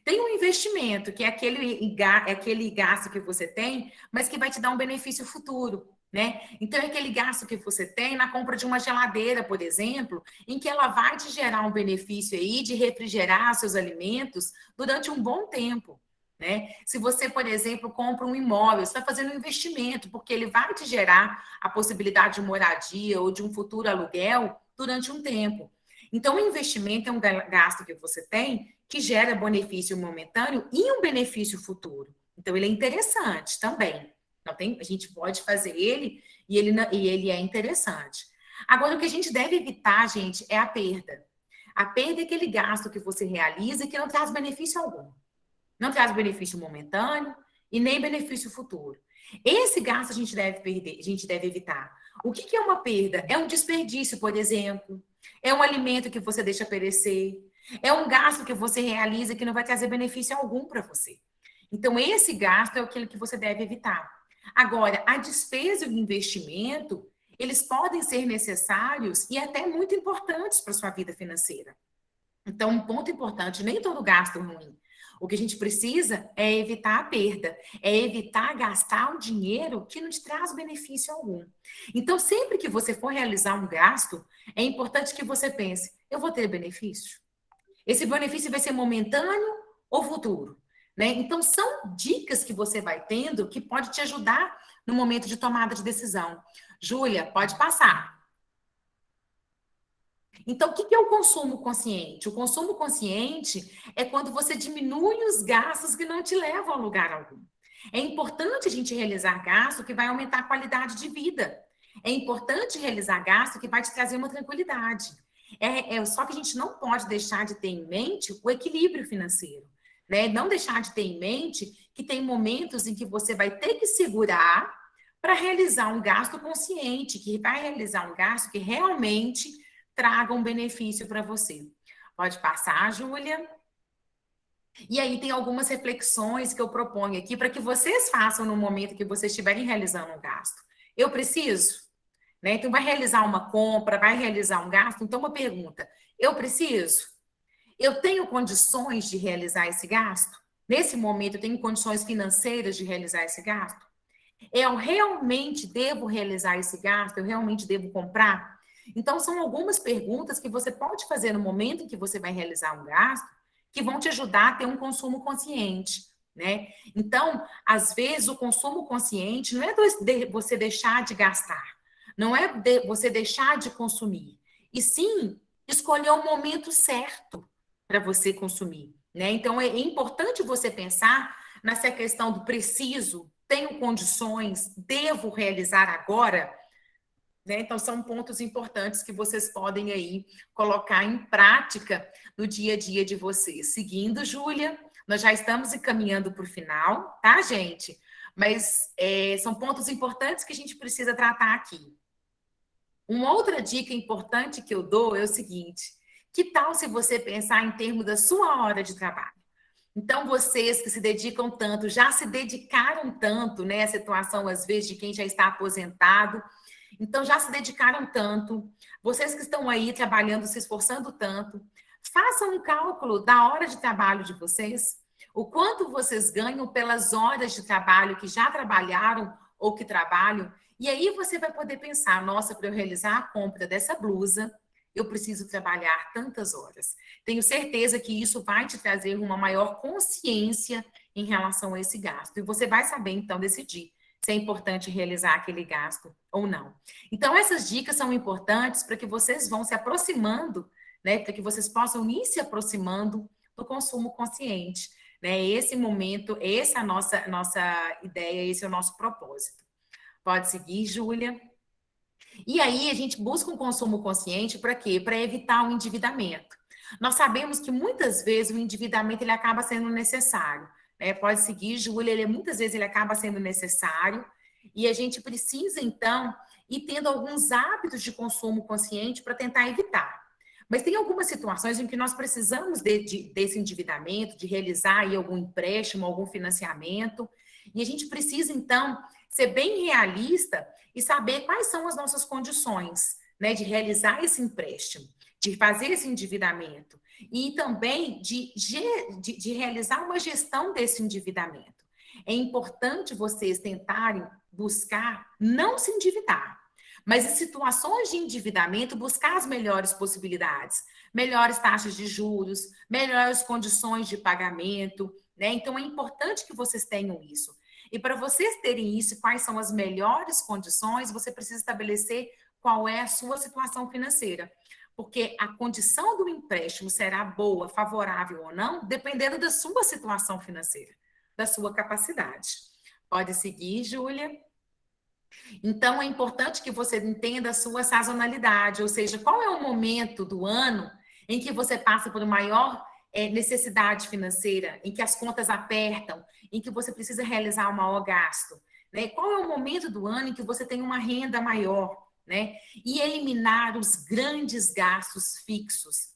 Tem um investimento, que é aquele gasto que você tem, mas que vai te dar um benefício futuro, né? Então, é aquele gasto que você tem na compra de uma geladeira, por exemplo, em que ela vai te gerar um benefício aí de refrigerar seus alimentos durante um bom tempo, né? Se você, por exemplo, compra um imóvel, você está fazendo um investimento, porque ele vai te gerar a possibilidade de moradia ou de um futuro aluguel durante um tempo. Então, o investimento é um gasto que você tem que gera benefício momentâneo e um benefício futuro. Então, ele é interessante também. A gente pode fazer ele e ele é interessante. Agora, o que a gente deve evitar, gente, é a perda. A perda é aquele gasto que você realiza e que não traz benefício algum. Não traz benefício momentâneo e nem benefício futuro. Esse gasto a gente deve evitar. O que é uma perda? É um desperdício, por exemplo. É um alimento que você deixa perecer. É um gasto que você realiza que não vai trazer benefício algum para você. Então, esse gasto é aquilo que você deve evitar. Agora, a despesa e o investimento, eles podem ser necessários e até muito importantes para a sua vida financeira. Então, um ponto importante, nem todo gasto é ruim. O que a gente precisa é evitar a perda, é evitar gastar um dinheiro que não te traz benefício algum. Então, sempre que você for realizar um gasto, é importante que você pense, eu vou ter benefício? Esse benefício vai ser momentâneo ou futuro? Né? Então, são dicas que você vai tendo que pode te ajudar no momento de tomada de decisão. Júlia, pode passar. Então, o que é o consumo consciente? O consumo consciente é quando você diminui os gastos que não te levam a lugar algum. É importante a gente realizar gasto que vai aumentar a qualidade de vida. É importante realizar gasto que vai te trazer uma tranquilidade. Só que a gente não pode deixar de ter em mente o equilíbrio financeiro. Né? Não deixar de ter em mente que tem momentos em que você vai ter que segurar para realizar um gasto consciente, que vai realizar um gasto que realmente traga um benefício para você. Pode passar, Júlia. E aí tem algumas reflexões que eu proponho aqui para que vocês façam no momento que vocês estiverem realizando um gasto. Eu preciso? Né? Então, vai realizar uma compra, vai realizar um gasto. Então, uma pergunta, eu preciso? Eu tenho condições de realizar esse gasto? Nesse momento, eu tenho condições financeiras de realizar esse gasto? Eu realmente devo realizar esse gasto? Eu realmente devo comprar? Então, são algumas perguntas que você pode fazer no momento em que você vai realizar um gasto, que vão te ajudar a ter um consumo consciente, né? Então, às vezes, o consumo consciente não é você deixar de gastar, não é você deixar de consumir, e sim escolher o momento certo para você consumir, né? Então, é importante você pensar nessa questão do preciso, tenho condições, devo realizar agora, né? Então, são pontos importantes que vocês podem aí colocar em prática no dia a dia de vocês. Seguindo, Júlia, nós já estamos encaminhando para o final, tá, gente? Mas são pontos importantes que a gente precisa tratar aqui. Uma outra dica importante que eu dou é o seguinte: que tal se você pensar em termos da sua hora de trabalho? Então, vocês que se dedicam tanto, já se dedicaram tanto, né? A situação, às vezes, de quem já está aposentado. Então, já se dedicaram tanto. Vocês que estão aí trabalhando, se esforçando tanto, façam um cálculo da hora de trabalho de vocês. O quanto vocês ganham pelas horas de trabalho que já trabalharam ou que trabalham. E aí você vai poder pensar, nossa, para eu realizar a compra dessa blusa, eu preciso trabalhar tantas horas. Tenho certeza que isso vai te trazer uma maior consciência em relação a esse gasto. E você vai saber, então, decidir se é importante realizar aquele gasto ou não. Então, essas dicas são importantes para que vocês vão se aproximando, né? Para que vocês possam ir se aproximando do consumo consciente. Né? Esse momento, essa é a nossa ideia, esse é o nosso propósito. Pode seguir, Júlia. E aí a gente busca um consumo consciente para quê? Para evitar o endividamento. Nós sabemos que muitas vezes o endividamento ele acaba sendo necessário, né? Pode seguir, Júlia, muitas vezes ele acaba sendo necessário e a gente precisa, então, ir tendo alguns hábitos de consumo consciente para tentar evitar. Mas tem algumas situações em que nós precisamos desse endividamento, de realizar aí algum empréstimo, algum financiamento, e a gente precisa, então, ser bem realista e saber quais são as nossas condições, né, de realizar esse empréstimo, de fazer esse endividamento e também de realizar uma gestão desse endividamento. É importante vocês tentarem buscar não se endividar, mas em situações de endividamento, buscar as melhores possibilidades, melhores taxas de juros, melhores condições de pagamento, né? Então, é importante que vocês tenham isso. E para vocês terem isso, quais são as melhores condições, você precisa estabelecer qual é a sua situação financeira. Porque a condição do empréstimo será boa, favorável ou não, dependendo da sua situação financeira, da sua capacidade. Pode seguir, Júlia. Então, é importante que você entenda a sua sazonalidade, ou seja, qual é o momento do ano em que você passa por maior necessidade financeira, em que as contas apertam, em que você precisa realizar um maior gasto, né? Qual é o momento do ano em que você tem uma renda maior, né? E eliminar os grandes gastos fixos.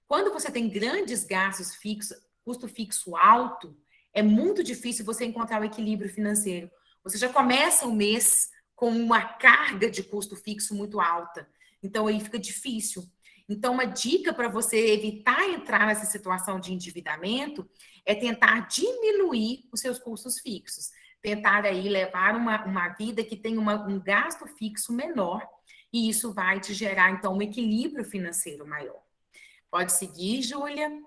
Quando você tem grandes gastos fixos, custo fixo alto, é muito difícil você encontrar o equilíbrio financeiro. Você já começa o mês com uma carga de custo fixo muito alta. Então, aí fica difícil. Então, uma dica para você evitar entrar nessa situação de endividamento é tentar diminuir os seus custos fixos. Tentar aí levar uma vida que tem um gasto fixo menor e isso vai te gerar, então, um equilíbrio financeiro maior. Pode seguir, Júlia.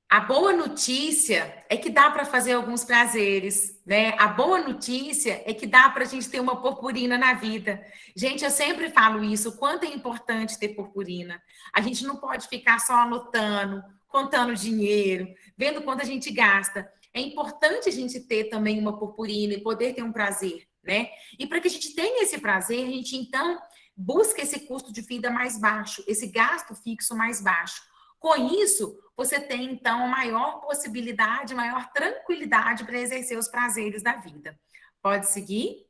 A boa notícia é que dá para fazer alguns prazeres, né? A boa notícia é que dá para a gente ter uma purpurina na vida. Gente, eu sempre falo isso, o quanto é importante ter purpurina. A gente não pode ficar só anotando, contando dinheiro, vendo quanto a gente gasta. É importante a gente ter também uma purpurina e poder ter um prazer, né? E para que a gente tenha esse prazer, a gente, então, busca esse custo de vida mais baixo, esse gasto fixo mais baixo. Com isso, você tem, então, maior possibilidade, maior tranquilidade para exercer os prazeres da vida. Pode seguir?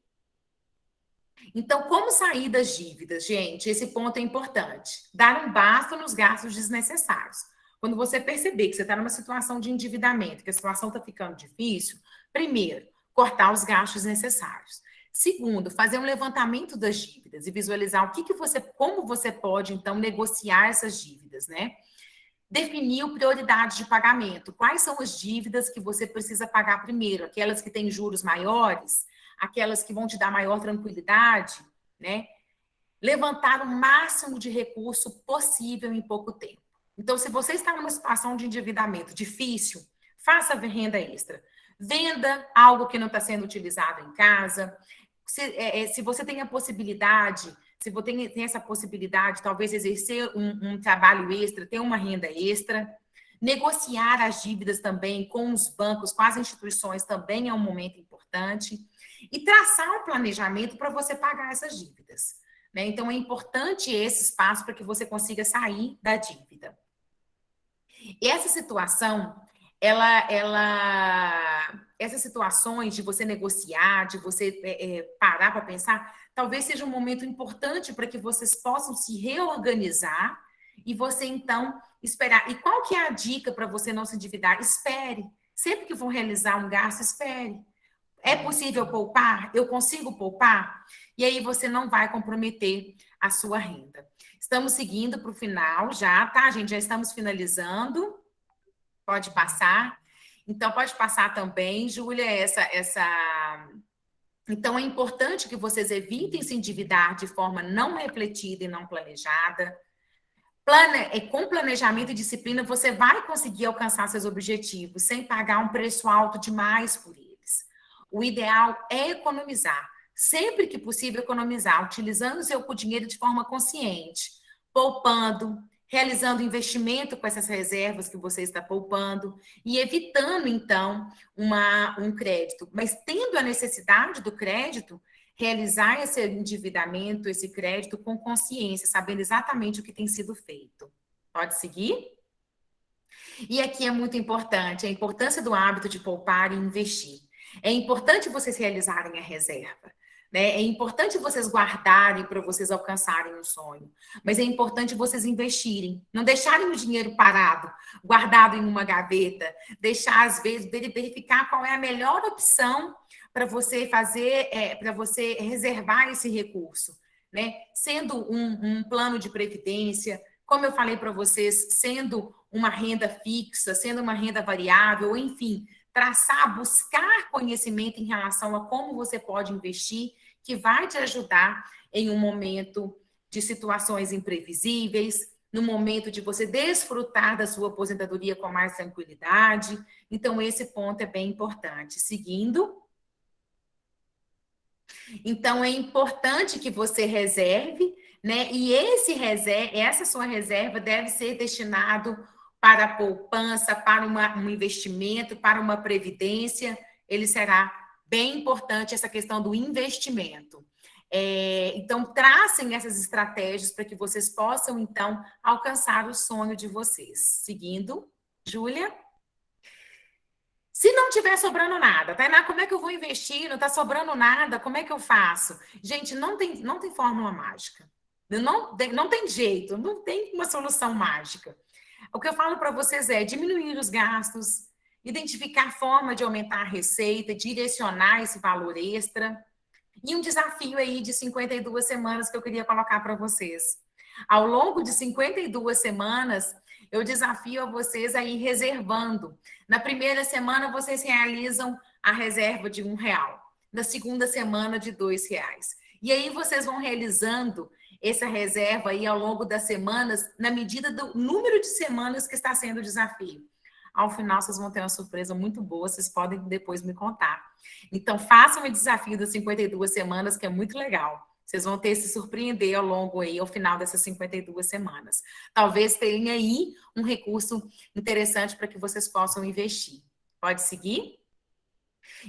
Então, como sair das dívidas, gente? Esse ponto é importante. Dar um basta nos gastos desnecessários. Quando você perceber que você está numa situação de endividamento, que a situação está ficando difícil, primeiro, cortar os gastos necessários. Segundo, fazer um levantamento das dívidas e visualizar como você pode, então, negociar essas dívidas, né? Definir prioridade de pagamento. Quais são as dívidas que você precisa pagar primeiro? Aquelas que têm juros maiores? Aquelas que vão te dar maior tranquilidade? Né? Levantar o máximo de recurso possível em pouco tempo. Então, se você está numa situação de endividamento difícil, faça renda extra. Venda algo que não está sendo utilizado em casa. Se você tem a possibilidade... Se você tem essa possibilidade, talvez exercer um trabalho extra, ter uma renda extra, negociar as dívidas também com os bancos, com as instituições também é um momento importante, e traçar um planejamento para você pagar essas dívidas, né? Então, é importante esse espaço para que você consiga sair da dívida. E essa situação, essas situações de você negociar, de você parar para pensar, talvez seja um momento importante para que vocês possam se reorganizar e você, então, esperar. E qual que é a dica para você não se endividar? Espere. Sempre que for realizar um gasto, espere. É possível poupar? Eu consigo poupar? E aí você não vai comprometer a sua renda. Estamos seguindo para o final já, tá, gente? Já estamos finalizando. Pode passar. Então, pode passar também, Júlia, Então, é importante que vocês evitem se endividar de forma não refletida e não planejada. Com planejamento e disciplina, você vai conseguir alcançar seus objetivos sem pagar um preço alto demais por eles. O ideal é economizar. Sempre que possível, economizar, utilizando o seu dinheiro de forma consciente, poupando, realizando investimento com essas reservas que você está poupando e evitando, então, um crédito. Mas tendo a necessidade do crédito, realizar esse endividamento, esse crédito com consciência, sabendo exatamente o que tem sido feito. Pode seguir? E aqui é muito importante, a importância do hábito de poupar e investir. É importante vocês realizarem a reserva, né? É importante vocês guardarem para vocês alcançarem um sonho. Mas é importante vocês investirem. Não deixarem o dinheiro parado, guardado em uma gaveta. Deixar, às vezes, verificar qual é a melhor opção para você fazer, para você reservar esse recurso, né? Sendo um plano de previdência, como eu falei para vocês, sendo uma renda fixa, sendo uma renda variável, enfim, traçar, buscar conhecimento em relação a como você pode investir, que vai te ajudar em um momento de situações imprevisíveis, no momento de você desfrutar da sua aposentadoria com mais tranquilidade. Então, esse ponto é bem importante. Seguindo. Então, é importante que você reserve, né? E essa sua reserva deve ser destinado para a poupança, para um investimento, para uma previdência. Ele será bem importante essa questão do investimento. Então, tracem essas estratégias para que vocês possam, então, alcançar o sonho de vocês. Seguindo, Júlia. Se não tiver sobrando nada, Tainá, como é que eu vou investir? Não está sobrando nada, como é que eu faço? Gente, não tem fórmula mágica. Não tem jeito, não tem uma solução mágica. O que eu falo para vocês é diminuir os gastos, identificar forma de aumentar a receita, direcionar esse valor extra. E um desafio aí de 52 semanas que eu queria colocar para vocês. Ao longo de 52 semanas, eu desafio a vocês a ir reservando. Na primeira semana, vocês realizam a reserva de R$1. Na segunda semana, de R$2. E aí, vocês vão realizando essa reserva aí ao longo das semanas, na medida do número de semanas que está sendo o desafio. Ao final, vocês vão ter uma surpresa muito boa, vocês podem depois me contar. Então, façam o desafio das 52 semanas, que é muito legal. Vocês vão ter se surpreender ao final dessas 52 semanas. Talvez tenha aí um recurso interessante para que vocês possam investir. Pode seguir?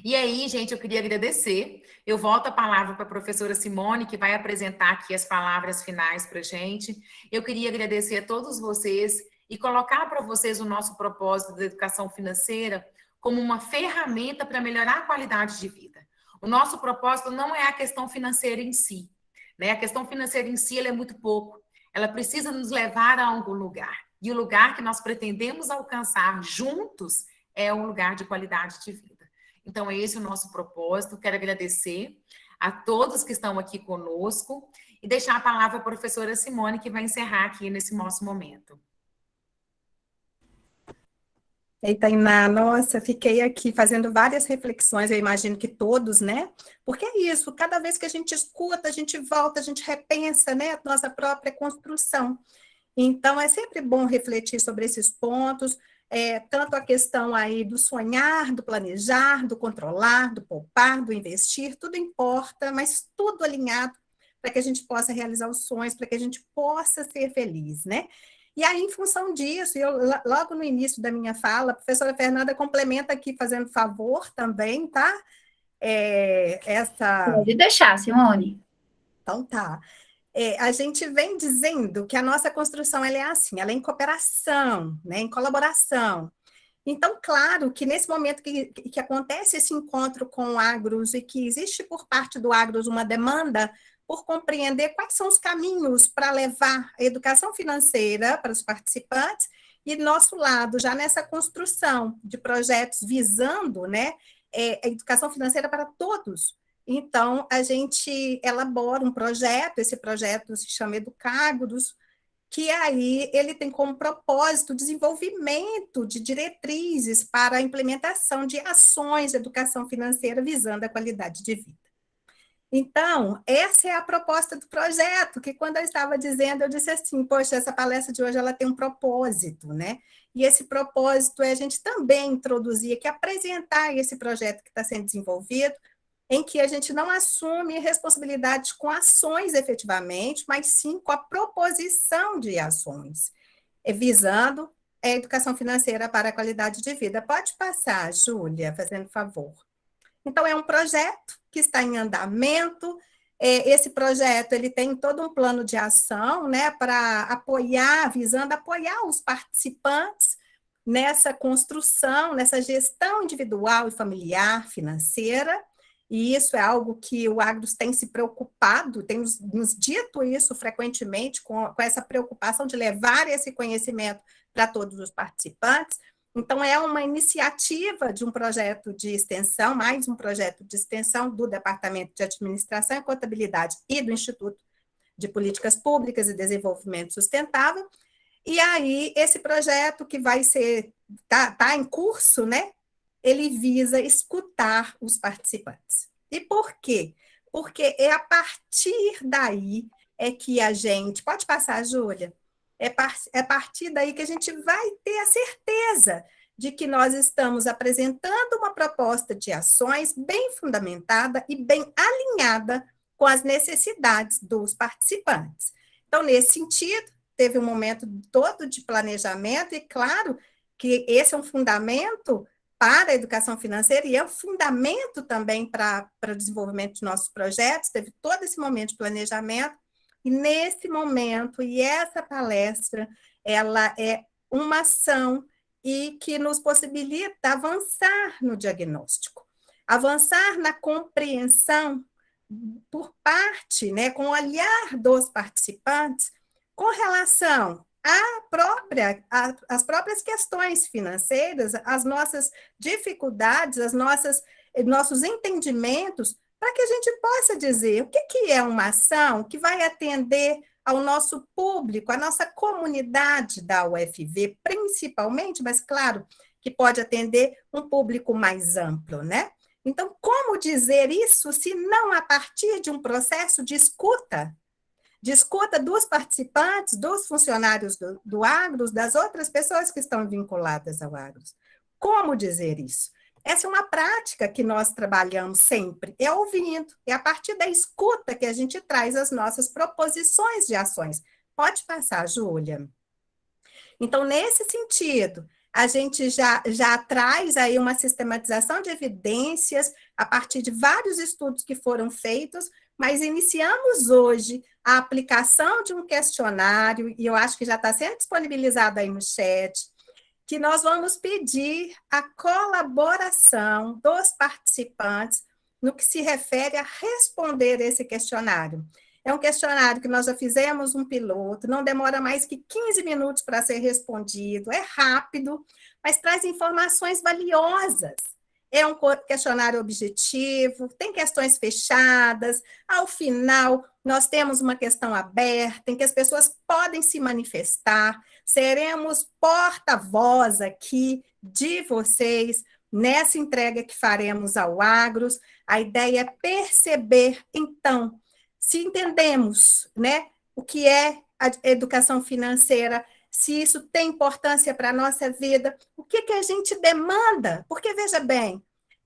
E aí, gente, eu queria agradecer. Eu volto a palavra para a professora Simone, que vai apresentar aqui as palavras finais para a gente. Eu queria agradecer a todos vocês e colocar para vocês o nosso propósito da educação financeira como uma ferramenta para melhorar a qualidade de vida. O nosso propósito não é a questão financeira em si, né? A questão financeira em si ela é muito pouco. Ela precisa nos levar a algum lugar. E o lugar que nós pretendemos alcançar juntos é um lugar de qualidade de vida. Então, é esse o nosso propósito. Quero agradecer a todos que estão aqui conosco e deixar a palavra à professora Simone, que vai encerrar aqui nesse nosso momento. Eita, Iná, nossa, fiquei aqui fazendo várias reflexões, eu imagino que todos, né? Porque é isso, cada vez que a gente escuta, a gente volta, a gente repensa, né, a nossa própria construção. Então, é sempre bom refletir sobre esses pontos, tanto a questão aí do sonhar, do planejar, do controlar, do poupar, do investir, tudo importa, mas tudo alinhado para que a gente possa realizar os sonhos, para que a gente possa ser feliz, né? E aí, em função disso, logo no início da minha fala, a professora Fernanda complementa aqui, fazendo favor também, tá? Pode deixar, Simone. Então, tá. A gente vem dizendo que a nossa construção ela é assim, ela é em cooperação, né, em colaboração. Então, claro que nesse momento que acontece esse encontro com o Agros e que existe por parte do Agros uma demanda por compreender quais são os caminhos para levar a educação financeira para os participantes e nosso lado, já nessa construção de projetos visando, né, a educação financeira para todos. Então, a gente elabora um projeto, esse projeto se chama Educagros, que aí ele tem como propósito o desenvolvimento de diretrizes para a implementação de ações de educação financeira visando a qualidade de vida. Então, essa é a proposta do projeto, que quando eu estava dizendo, eu disse assim, poxa, essa palestra de hoje ela tem um propósito, né? E esse propósito é a gente também introduzir, que apresentar esse projeto que está sendo desenvolvido, em que a gente não assume responsabilidade com ações efetivamente, mas sim com a proposição de ações. visando a educação financeira para a qualidade de vida. Pode passar, Júlia, fazendo favor. Então, é um projeto que está em andamento. Esse projeto ele tem todo um plano de ação, né, para apoiar, visando apoiar os participantes nessa construção, nessa gestão individual e familiar financeira, e isso é algo que o Agros tem se preocupado, tem nos dito isso frequentemente, com essa preocupação de levar esse conhecimento para todos os participantes. Então, é uma iniciativa de um projeto de extensão, mais um projeto de extensão do Departamento de Administração e Contabilidade e do Instituto de Políticas Públicas e Desenvolvimento Sustentável. E aí, esse projeto que vai ser, tá em curso, né? Ele visa escutar os participantes. E por quê? Porque é a partir daí que a gente... Pode passar, Júlia? É a partir daí que a gente vai ter a certeza de que nós estamos apresentando uma proposta de ações bem fundamentada e bem alinhada com as necessidades dos participantes. Então, nesse sentido, teve um momento todo de planejamento, e claro que esse é um fundamento para a educação financeira e é um fundamento também para o desenvolvimento de nossos projetos. Teve todo esse momento de planejamento, e nesse momento, e essa palestra, ela é uma ação e que nos possibilita avançar no diagnóstico, avançar na compreensão por parte, né, com o olhar dos participantes, com relação às próprias questões financeiras, as nossas dificuldades, nossos entendimentos, para que a gente possa dizer o que é uma ação que vai atender ao nosso público, à nossa comunidade da UFV, principalmente, mas claro que pode atender um público mais amplo, né? Então, como dizer isso se não a partir de um processo de escuta dos participantes, dos funcionários do Agros, das outras pessoas que estão vinculadas ao Agros? Como dizer isso? Essa é uma prática que nós trabalhamos sempre, é ouvindo, é a partir da escuta que a gente traz as nossas proposições de ações. Pode passar, Júlia. Então, nesse sentido, a gente já traz aí uma sistematização de evidências a partir de vários estudos que foram feitos, mas iniciamos hoje a aplicação de um questionário, e eu acho que já está sendo disponibilizado aí no chat, que nós vamos pedir a colaboração dos participantes no que se refere a responder esse questionário. É um questionário que nós já fizemos um piloto, não demora mais que 15 minutos para ser respondido, é rápido, mas traz informações valiosas. É um questionário objetivo, tem questões fechadas, ao final nós temos uma questão aberta, em que as pessoas podem se manifestar, seremos porta-voz aqui de vocês nessa entrega que faremos ao Agros. A ideia é perceber, então, se entendemos, né, o que é a educação financeira, se isso tem importância para a nossa vida, o que a gente demanda? Porque, veja bem, o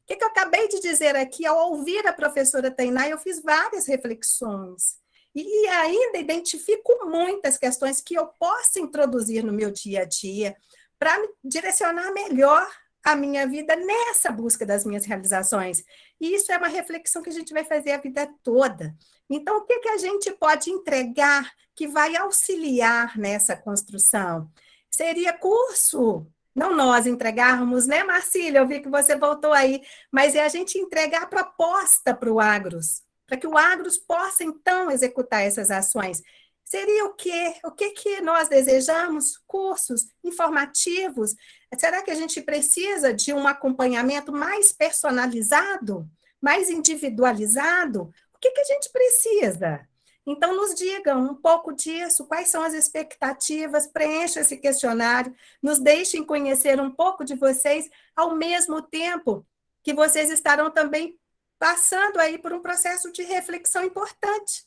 que eu acabei de dizer aqui, ao ouvir a professora Tainá, eu fiz várias reflexões, e ainda identifico muitas questões que eu posso introduzir no meu dia a dia para direcionar melhor a minha vida nessa busca das minhas realizações. E isso é uma reflexão que a gente vai fazer a vida toda. Então, o que a gente pode entregar que vai auxiliar nessa construção? Seria curso, não nós entregarmos, né, Marcília? Eu vi que você voltou aí, mas é a gente entregar a proposta para o Agros, para que o Agros possa, então, executar essas ações. Seria o quê? O que nós desejamos? Cursos informativos? Será que a gente precisa de um acompanhamento mais personalizado, mais individualizado? O que a gente precisa? Então, nos digam um pouco disso, quais são as expectativas, preencham esse questionário, nos deixem conhecer um pouco de vocês, ao mesmo tempo que vocês estarão também passando aí por um processo de reflexão importante.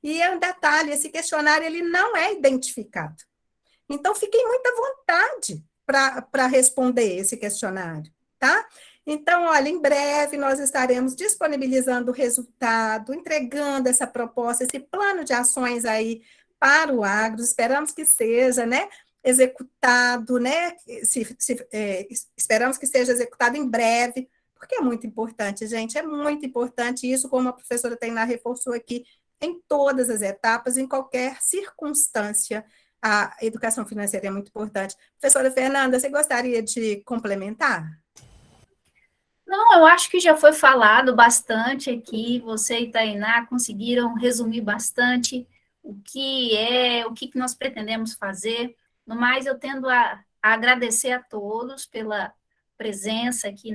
E é um detalhe, esse questionário ele não é identificado. Então, fiquem muito à vontade para responder esse questionário, tá? Então, olha, em breve nós estaremos disponibilizando o resultado, entregando essa proposta, esse plano de ações aí para o Agros, esperamos que seja, né, executado, né? Esperamos que seja executado em breve, porque é muito importante, gente, é muito importante isso, como a professora Tainá reforçou aqui, em todas as etapas, em qualquer circunstância, a educação financeira é muito importante. Professora Fernanda, você gostaria de complementar? Não, eu acho que já foi falado bastante aqui, você e Tainá conseguiram resumir bastante o que nós pretendemos fazer. No mais, eu tendo a agradecer a todos pela presença aqui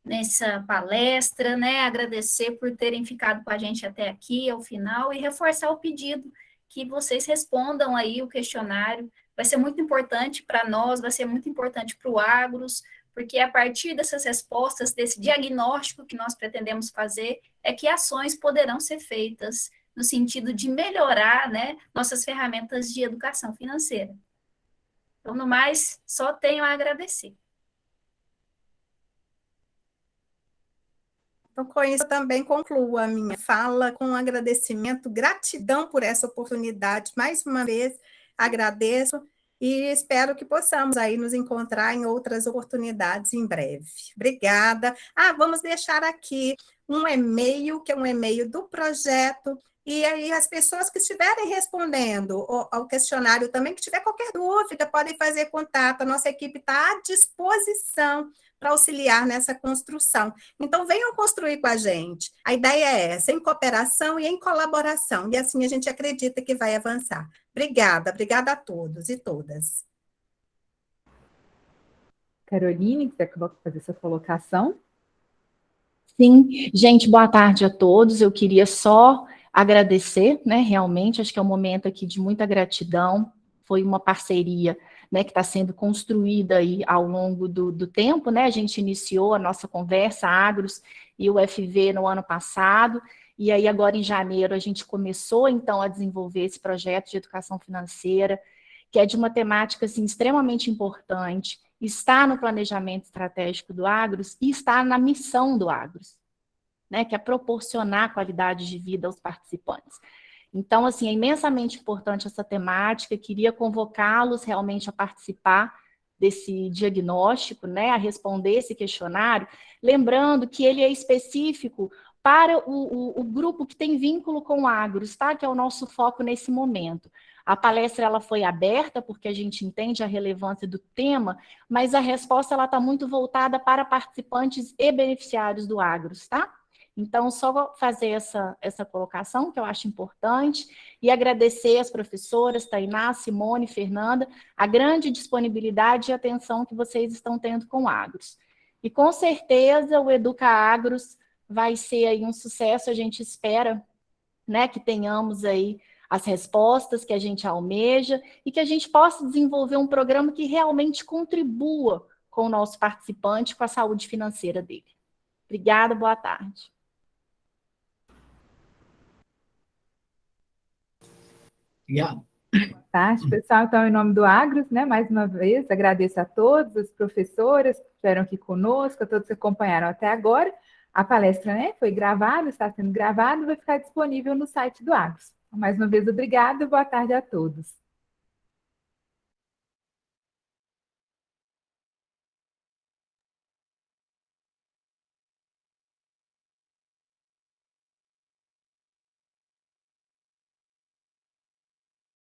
nessa palestra, né? Agradecer por terem ficado com a gente até aqui, ao final, e reforçar o pedido que vocês respondam aí o questionário. Vai ser muito importante para nós, vai ser muito importante para o Agros, porque a partir dessas respostas, desse diagnóstico que nós pretendemos fazer, é que ações poderão ser feitas no sentido de melhorar, né, nossas ferramentas de educação financeira. Então, no mais, só tenho a agradecer. Então, com isso, eu também concluo a minha fala com um agradecimento, gratidão por essa oportunidade. Mais uma vez, agradeço e espero que possamos aí nos encontrar em outras oportunidades em breve. Obrigada. Vamos deixar aqui um e-mail, que é um e-mail do projeto, e aí as pessoas que estiverem respondendo ao questionário também, que tiver qualquer dúvida, podem fazer contato, a nossa equipe está à disposição para auxiliar nessa construção. Então, venham construir com a gente. A ideia é essa, em cooperação e em colaboração, e assim a gente acredita que vai avançar. Obrigada a todos e todas. Caroline, você quer fazer essa colocação? Sim, gente, boa tarde a todos. Eu queria só agradecer, né, realmente, acho que é um momento aqui de muita gratidão. Foi uma parceria, né, que está sendo construída aí ao longo do tempo, né? A gente iniciou a nossa conversa, Agros e o FV no ano passado, e aí agora em janeiro a gente começou, então, a desenvolver esse projeto de educação financeira, que é de uma temática, assim, extremamente importante, está no planejamento estratégico do Agros e está na missão do Agros, né, que é proporcionar qualidade de vida aos participantes. Então, assim, é imensamente importante essa temática, queria convocá-los realmente a participar desse diagnóstico, né, a responder esse questionário, lembrando que ele é específico para o grupo que tem vínculo com o Agros, tá? Que é o nosso foco nesse momento. A palestra ela foi aberta porque a gente entende a relevância do tema, mas a resposta ela está muito voltada para participantes e beneficiários do Agros, tá? Então, só fazer essa colocação, que eu acho importante, e agradecer às professoras, Tainá, Simone, Fernanda, a grande disponibilidade e atenção que vocês estão tendo com o Agros. E, com certeza, o Educa Agros vai ser aí um sucesso, a gente espera, né, que tenhamos aí as respostas que a gente almeja e que a gente possa desenvolver um programa que realmente contribua com o nosso participante, com a saúde financeira dele. Obrigada, boa tarde. Obrigado. Boa tarde, pessoal. Então, em nome do Agros, né, mais uma vez, agradeço a todos, as professoras que estiveram aqui conosco, a todos que acompanharam até agora. A palestra, né, foi gravada, está sendo gravada, vai ficar disponível no site do Agros. Mais uma vez, obrigada e boa tarde a todos.